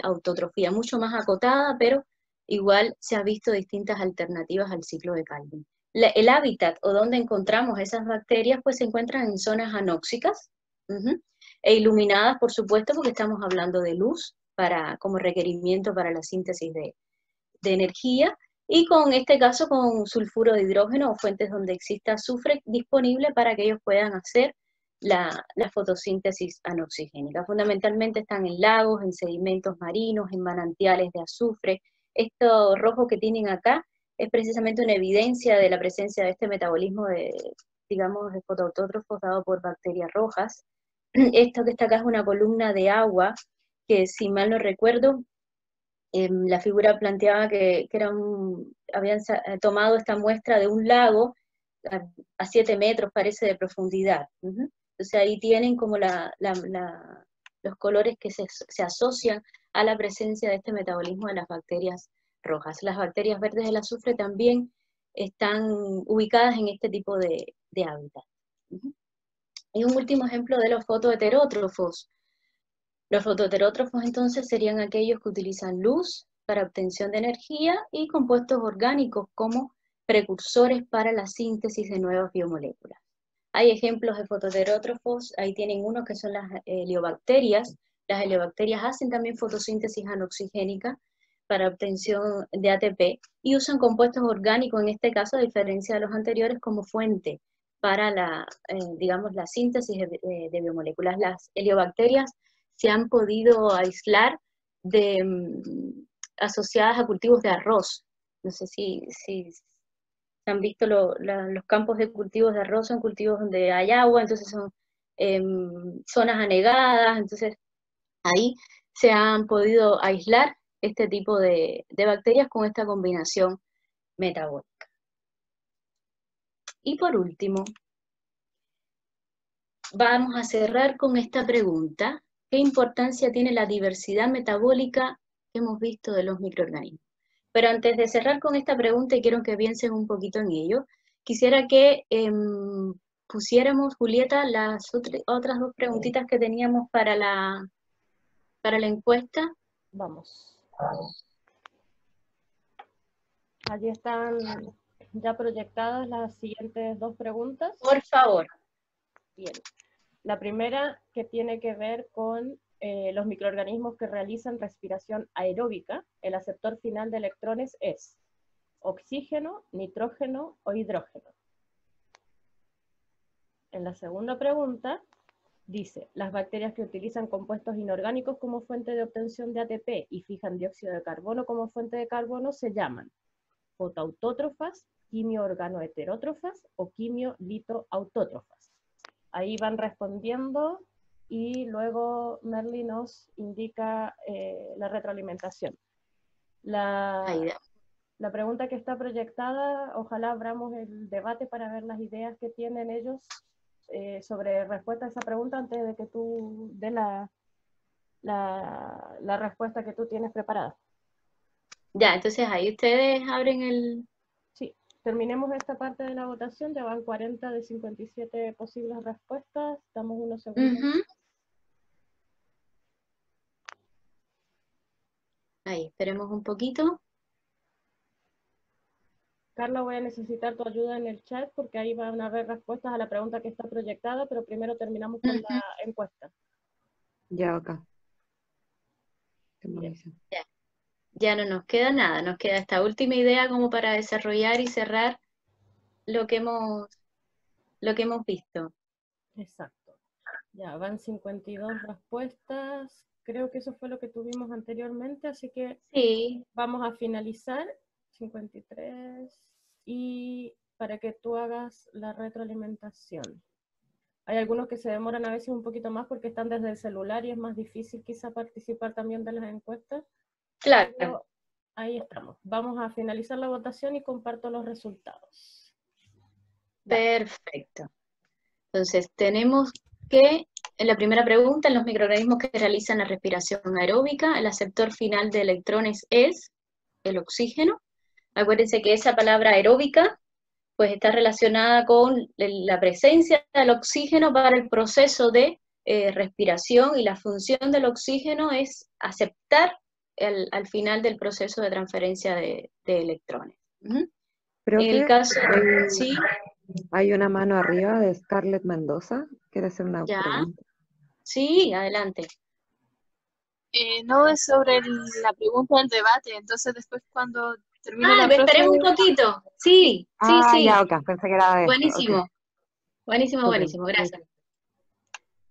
autotrofía, mucho más acotada, pero igual se ha visto distintas alternativas al ciclo de Calvin. El hábitat o donde encontramos esas bacterias pues se encuentran en zonas anóxicas, e iluminadas, por supuesto, porque estamos hablando de luz como requerimiento para la síntesis de energía, y con este caso con sulfuro de hidrógeno o fuentes donde exista azufre disponible para que ellos puedan hacer la fotosíntesis anoxigénica. Fundamentalmente están en lagos, en sedimentos marinos, en manantiales de azufre. Esto rojo que tienen acá es precisamente una evidencia de la presencia de este metabolismo digamos, de fotoautótrofos dado por bacterias rojas. Esto que está acá es una columna de agua, que si mal no recuerdo, la figura planteaba que habían tomado esta muestra de un lago a 7 metros, parece, de profundidad. Entonces ahí tienen como los colores que se asocian a la presencia de este metabolismo de las bacterias rojas. Las bacterias verdes del azufre también están ubicadas en este tipo de hábitat. Y un último ejemplo de los fotoheterótrofos. Los fotoheterótrofos entonces serían aquellos que utilizan luz para obtención de energía y compuestos orgánicos como precursores para la síntesis de nuevas biomoléculas. Hay ejemplos de fotoheterótrofos, ahí tienen unos que son las heliobacterias. Las heliobacterias hacen también fotosíntesis anoxigénica para obtención de ATP y usan compuestos orgánicos, en este caso, a diferencia de los anteriores, como fuente para digamos, la síntesis de biomoléculas. Las heliobacterias se han podido aislar asociadas a cultivos de arroz. No sé si han visto los campos de cultivos de arroz, son cultivos donde hay agua, entonces son zonas anegadas, entonces ahí se han podido aislar este tipo de bacterias con esta combinación metabólica. Y por último, vamos a cerrar con esta pregunta: ¿qué importancia tiene la diversidad metabólica que hemos visto de los microorganismos? Pero antes de cerrar con esta pregunta, y quiero que piensen un poquito en ello, quisiera que pusiéramos, Julieta, las otras dos preguntitas que teníamos para la encuesta. Vamos. Allí están ya proyectadas las siguientes dos preguntas. Por favor. Bien. La primera, que tiene que ver con los microorganismos que realizan respiración aeróbica. El aceptor final de electrones es oxígeno, nitrógeno o hidrógeno. En la segunda pregunta, Dice, las bacterias que utilizan compuestos inorgánicos como fuente de obtención de ATP y fijan dióxido de carbono como fuente de carbono se llaman fotoautótrofas, quimio-organoheterótrofas o quimio-litoautótrofas. Ahí van respondiendo y luego Merly nos indica la retroalimentación. La pregunta que está proyectada, ojalá abramos el debate para ver las ideas que tienen ellos sobre respuesta a esa pregunta antes de que tú des la respuesta que tú tienes preparada. Ya, entonces ahí ustedes abren el... Sí, terminemos esta parte de la votación, ya van 40 de 57 posibles respuestas, damos unos segundos. Ahí, esperemos un poquito. Carla, voy a necesitar tu ayuda en el chat porque ahí van a haber respuestas a la pregunta que está proyectada, pero primero terminamos con la encuesta. Ya, acá. Ya no nos queda nada, nos queda esta última idea como para desarrollar y cerrar lo que hemos visto. Exacto. Ya, van 52 respuestas. Creo que eso fue lo que tuvimos anteriormente, así que sí, vamos a finalizar. 53. Y para que tú hagas la retroalimentación. Hay algunos que se demoran a veces un poquito más porque están desde el celular y es más difícil quizá participar también de las encuestas. Claro. Pero ahí estamos. Vamos a finalizar la votación y comparto los resultados. Perfecto. Entonces, tenemos que, en la primera pregunta, en los microorganismos que realizan la respiración aeróbica, el aceptor final de electrones es el oxígeno. Acuérdense que esa palabra aeróbica pues está relacionada con la presencia del oxígeno para el proceso de respiración, y la función del oxígeno es aceptar al final del proceso de transferencia de electrones. Pero en el caso, sí, hay una mano arriba de Scarlett Mendoza. ¿Quiere hacer una pregunta? Sí, adelante. No, es sobre la pregunta del debate, entonces después cuando termine la esperemos un poquito. Sí, sí. Ya, ok, pensé que era de buenísimo. Okay. Buenísimo, gracias.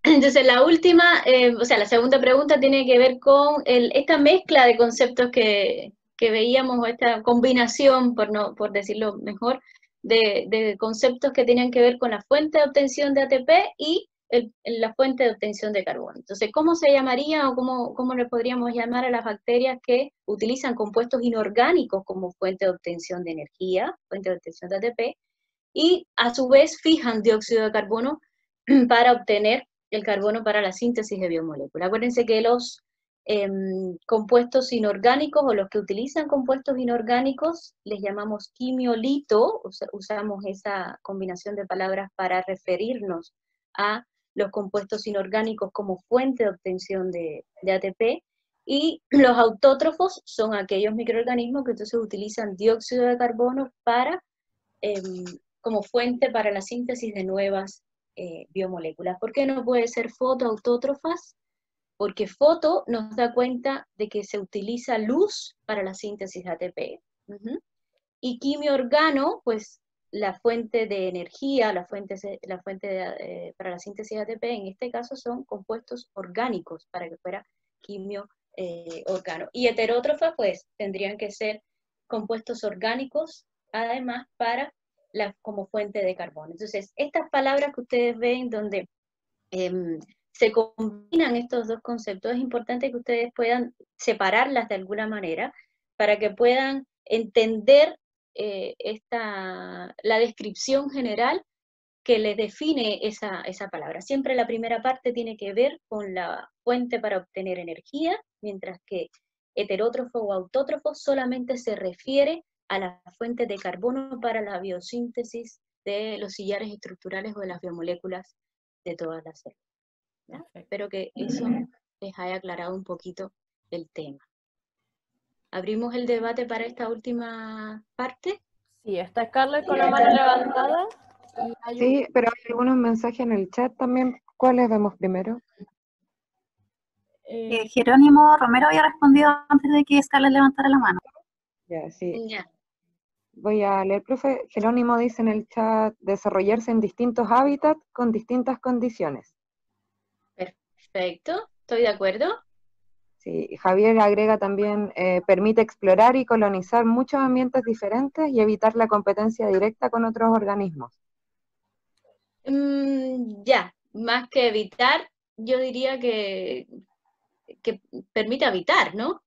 Entonces la última, la segunda pregunta tiene que ver con esta mezcla de conceptos que veíamos, o esta combinación, por decirlo mejor, de conceptos que tenían que ver con la fuente de obtención de ATP y la fuente de obtención de carbono. Entonces, ¿cómo se llamaría o cómo le podríamos llamar a las bacterias que utilizan compuestos inorgánicos como fuente de obtención de energía, fuente de obtención de ATP, y a su vez fijan dióxido de carbono para obtener el carbono para la síntesis de biomoléculas? Acuérdense que los compuestos inorgánicos, o los que utilizan compuestos inorgánicos, les llamamos quimiolito, usamos esa combinación de palabras para referirnos a los compuestos inorgánicos como fuente de obtención de ATP, y los autótrofos son aquellos microorganismos que entonces utilizan dióxido de carbono para, como fuente para la síntesis de nuevas biomoléculas. ¿Por qué no puede ser fotoautótrofas? Porque foto nos da cuenta de que se utiliza luz para la síntesis de ATP. Y quimio-organo, pues la fuente de energía, la fuente para la síntesis de ATP, en este caso son compuestos orgánicos, para que fuera quimio-organo. Y heterótrofas, pues tendrían que ser compuestos orgánicos, además, para como fuente de carbono. Entonces, estas palabras que ustedes ven donde se combinan estos dos conceptos, es importante que ustedes puedan separarlas de alguna manera para que puedan entender la descripción general que les define esa palabra. Siempre la primera parte tiene que ver con la fuente para obtener energía, mientras que heterótrofo o autótrofo solamente se refiere a la fuente de carbono para la biosíntesis de los sillares estructurales o de las biomoléculas de todas las células. Espero que eso les haya aclarado un poquito el tema. ¿Abrimos el debate para esta última parte? Sí, está Scarlett con la mano levantada. Sí, pero hay algunos mensajes en el chat también. ¿Cuáles vemos primero? Jerónimo Romero había respondido antes de que Scarlett levantara la mano. Ya, sí. Ya. Voy a leer, profe. Jerónimo dice en el chat: desarrollarse en distintos hábitats con distintas condiciones. Perfecto, estoy de acuerdo. Sí, Javier agrega también, permite explorar y colonizar muchos ambientes diferentes y evitar la competencia directa con otros organismos. Ya, más que evitar, yo diría que permite habitar, ¿no?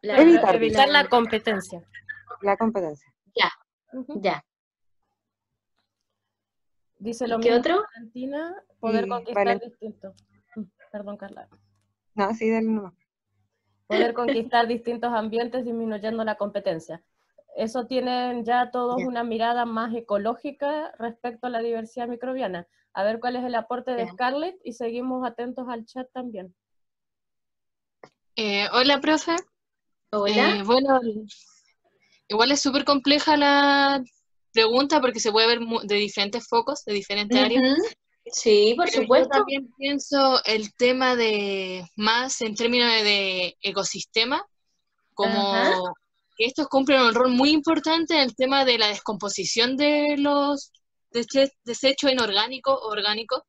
Evitar la competencia. La competencia. Ya, Ujú. ya. Dice ¿Y lo qué mismo otro? Valentina, poder Y conquistar distintos. Perdón, Carla. No, sí, dale nomás. Poder conquistar distintos ambientes disminuyendo la competencia. Eso tienen ya todos Ya. una mirada más ecológica respecto a la diversidad microbiana. A ver cuál es el aporte de Ya. Scarlett y seguimos atentos al chat también. Hola, profe. Hola. Bueno, igual es súper compleja la pregunta porque se puede ver de diferentes focos, de diferentes áreas. Ujú. Sí, por Pero yo supuesto. también pienso el tema de más en términos de ecosistema, como Ajá. que estos cumplen un rol muy importante en el tema de la descomposición de los desechos inorgánicos o orgánicos.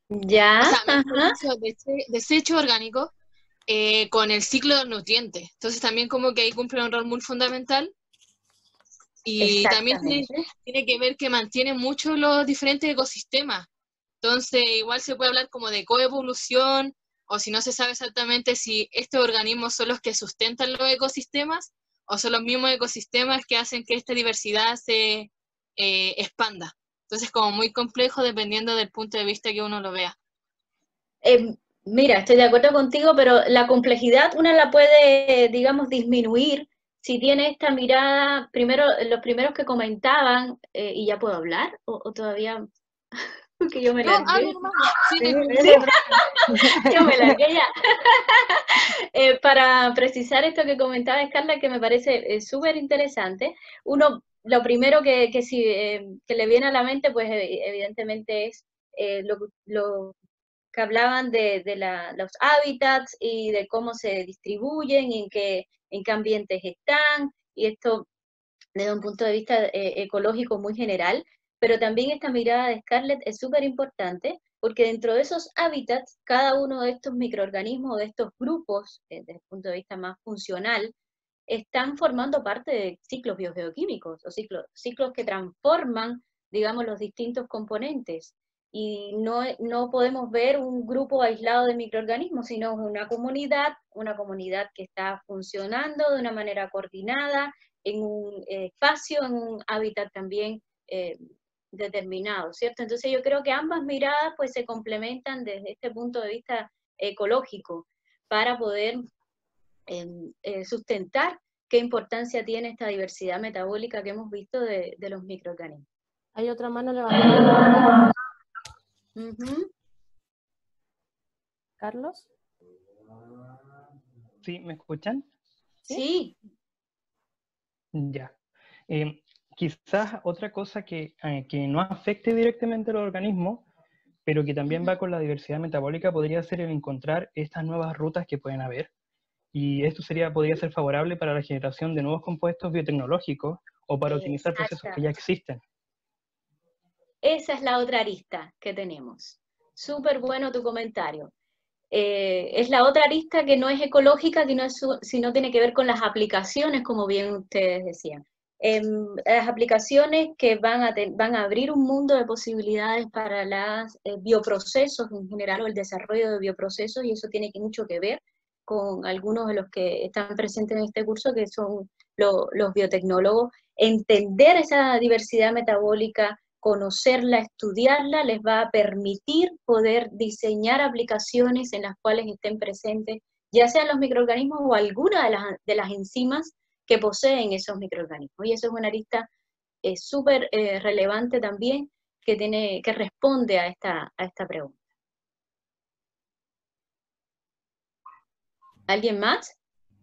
Ya, O sea, mejor ajá. dicho, desechos orgánicos con el ciclo de nutrientes. Entonces también como que ahí cumple un rol muy fundamental. Y también Exactamente. tiene que ver que mantiene mucho los diferentes ecosistemas. Entonces, igual se puede hablar como de coevolución, o si no se sabe exactamente si estos organismos son los que sustentan los ecosistemas, o son los mismos ecosistemas que hacen que esta diversidad se expanda. Entonces, como muy complejo dependiendo del punto de vista que uno lo vea. Mira, estoy de acuerdo contigo, pero la complejidad una la puede, digamos, disminuir si tiene esta mirada, primero, los primeros que comentaban, y ya puedo hablar, o todavía, porque yo me No, largué. habla nomás. Sí, Yo me largué ya. Para precisar esto que comentaba Carla, que me parece súper interesante, lo primero que le viene a la mente, pues evidentemente es lo que hablaban de los hábitats y de cómo se distribuyen, y en qué ambientes están, y esto desde un punto de vista ecológico muy general, pero también esta mirada de Scarlett es súper importante porque dentro de esos hábitats, cada uno de estos microorganismos, de estos grupos, desde el punto de vista más funcional, están formando parte de ciclos biogeoquímicos o ciclos que transforman, digamos, los distintos componentes. Y no podemos ver un grupo aislado de microorganismos, sino una comunidad que está funcionando de una manera coordinada, en un espacio, en un hábitat también determinado, ¿cierto? Entonces yo creo que ambas miradas pues se complementan desde este punto de vista ecológico para poder sustentar qué importancia tiene esta diversidad metabólica que hemos visto de los microorganismos. Hay otra mano levantada. Carlos. ¿Sí? ¿Me escuchan? Sí. Ya. Quizás otra cosa que no afecte directamente al organismo, pero que también va con la diversidad metabólica, podría ser el encontrar estas nuevas rutas que pueden haber. Y esto podría ser favorable para la generación de nuevos compuestos biotecnológicos o para optimizar procesos que ya existen. Esa es la otra arista que tenemos. Súper bueno tu comentario. Es la otra arista que no es ecológica, sino tiene que ver con las aplicaciones, como bien ustedes decían. Las aplicaciones que van a abrir un mundo de posibilidades para los bioprocesos en general, o el desarrollo de bioprocesos, y eso tiene mucho que ver con algunos de los que están presentes en este curso, que son los biotecnólogos. Entender esa diversidad metabólica, conocerla, estudiarla, les va a permitir poder diseñar aplicaciones en las cuales estén presentes, ya sean los microorganismos o alguna de las enzimas que poseen esos microorganismos. Y eso es una arista súper relevante también que responde a esta pregunta. ¿Alguien más?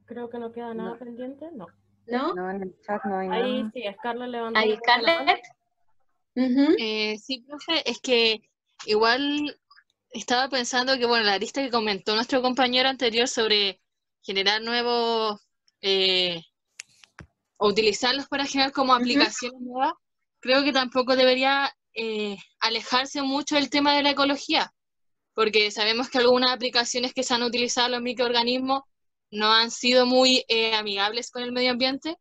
Creo que no queda nada pendiente, no. ¿No? No, en el chat no hay Ahí nada. sí, Scarlett levantó. ¿Ahí, Scarlett? Sí, profe, es que igual estaba pensando que, bueno, la arista que comentó nuestro compañero anterior sobre generar nuevos, o utilizarlos para generar como aplicaciones nuevas, creo que tampoco debería alejarse mucho del tema de la ecología, porque sabemos que algunas aplicaciones que se han utilizado los microorganismos no han sido muy amigables con el medio ambiente,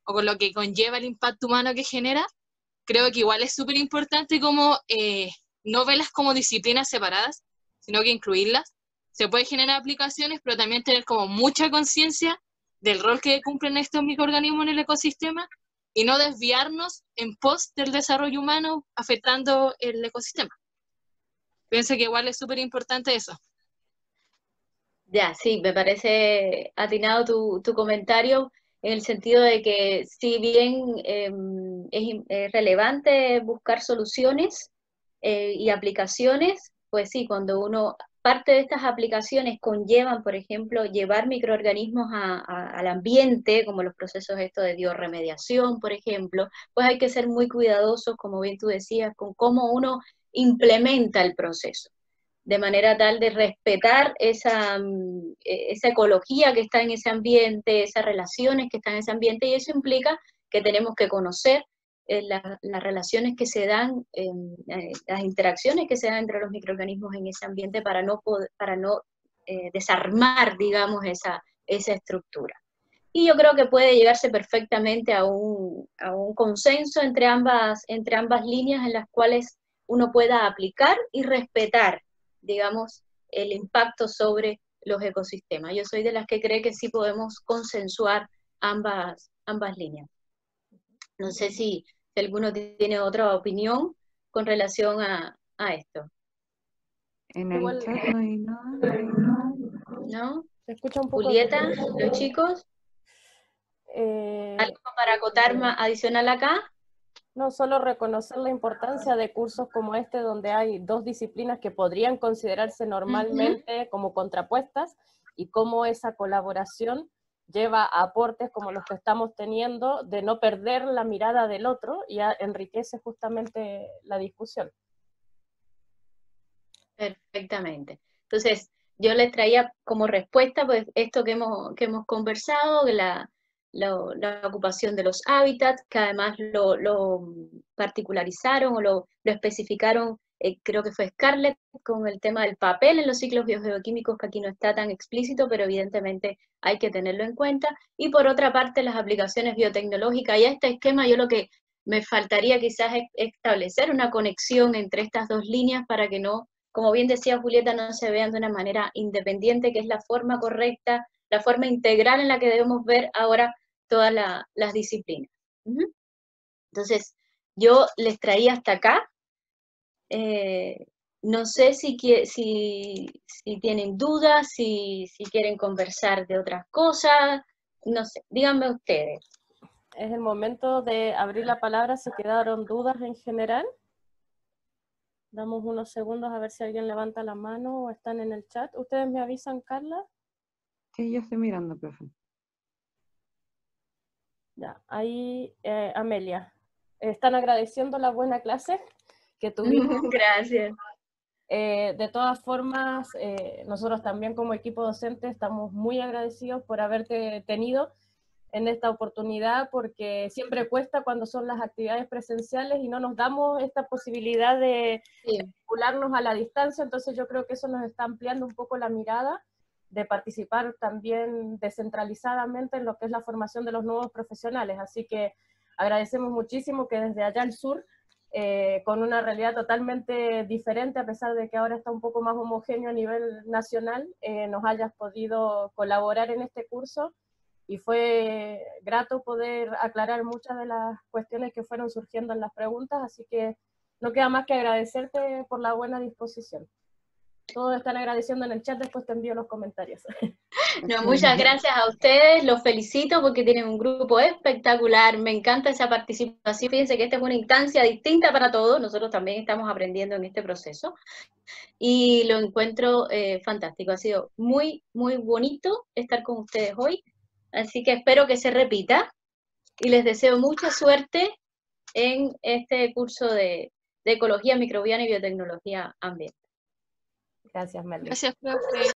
o con lo que conlleva el impacto humano que genera. Creo que igual es súper importante como no verlas como disciplinas separadas, sino que incluirlas. Se puede generar aplicaciones, pero también tener como mucha conciencia del rol que cumplen estos microorganismos en el ecosistema y no desviarnos en pos del desarrollo humano afectando el ecosistema. Pienso que igual es súper importante eso. Ya, sí, me parece atinado tu comentario en el sentido de que si bien es relevante buscar soluciones y aplicaciones, pues sí, cuando parte de estas aplicaciones conllevan, por ejemplo, llevar microorganismos al ambiente, como los procesos de biorremediación, por ejemplo, pues hay que ser muy cuidadosos, como bien tú decías, con cómo uno implementa el proceso, de manera tal de respetar esa ecología que está en ese ambiente, esas relaciones que están en ese ambiente, y eso implica que tenemos que conocer las relaciones que se dan, las interacciones que se dan entre los microorganismos en ese ambiente para no desarmar, digamos, esa estructura. Y yo creo que puede llegarse perfectamente a un consenso entre ambas líneas en las cuales uno pueda aplicar y respetar, digamos, el impacto sobre los ecosistemas. Yo soy de las que cree que sí podemos consensuar ambas líneas. No sé si alguno tiene otra opinión con relación a esto. En el chat no hay nada. ¿No? Se escucha un poco. Julieta, los chicos, ¿algo para acotar más adicional acá? No, solo reconocer la importancia de cursos como este, donde hay dos disciplinas que podrían considerarse normalmente como contrapuestas, y cómo esa colaboración lleva a aportes como los que estamos teniendo, de no perder la mirada del otro, y enriquece justamente la discusión. Perfectamente. Entonces, yo les traía como respuesta pues esto que hemos conversado, la ocupación de los hábitats, que además lo particularizaron o lo especificaron, creo que fue Scarlett, con el tema del papel en los ciclos biogeoquímicos, que aquí no está tan explícito, pero evidentemente hay que tenerlo en cuenta. Y por otra parte, las aplicaciones biotecnológicas, y a este esquema yo lo que me faltaría quizás es establecer una conexión entre estas dos líneas para que no, como bien decía Julieta, no se vean de una manera independiente, que es la forma correcta, la forma integral en la que debemos ver ahora todas las disciplinas. Entonces, yo les traía hasta acá. No sé si tienen dudas, si quieren conversar de otras cosas, no sé, díganme ustedes. Es el momento de abrir la palabra si quedaron dudas en general. Damos unos segundos a ver si alguien levanta la mano o están en el chat. ¿Ustedes me avisan, Carla? Sí, yo estoy mirando, profe. Ya, ahí, Amelia. Están agradeciendo la buena clase que tuvimos. Gracias. De todas formas, nosotros también como equipo docente estamos muy agradecidos por haberte tenido en esta oportunidad, porque siempre cuesta cuando son las actividades presenciales y no nos damos esta posibilidad de vincularnos a la distancia. Entonces yo creo que eso nos está ampliando un poco la mirada, de participar también descentralizadamente en lo que es la formación de los nuevos profesionales. Así que agradecemos muchísimo que desde allá al sur, con una realidad totalmente diferente, a pesar de que ahora está un poco más homogéneo a nivel nacional, nos hayas podido colaborar en este curso, y fue grato poder aclarar muchas de las cuestiones que fueron surgiendo en las preguntas, así que no queda más que agradecerte por la buena disposición. Todos están agradeciendo en el chat, después te envío los comentarios. No, muchas gracias a ustedes, los felicito porque tienen un grupo espectacular, me encanta esa participación. Fíjense que esta es una instancia distinta para todos, nosotros también estamos aprendiendo en este proceso, y lo encuentro fantástico. Ha sido muy, muy bonito estar con ustedes hoy, así que espero que se repita, y les deseo mucha suerte en este curso de Ecología Microbiana y Biotecnología Ambiental. Gracias, Merly. Gracias, profe.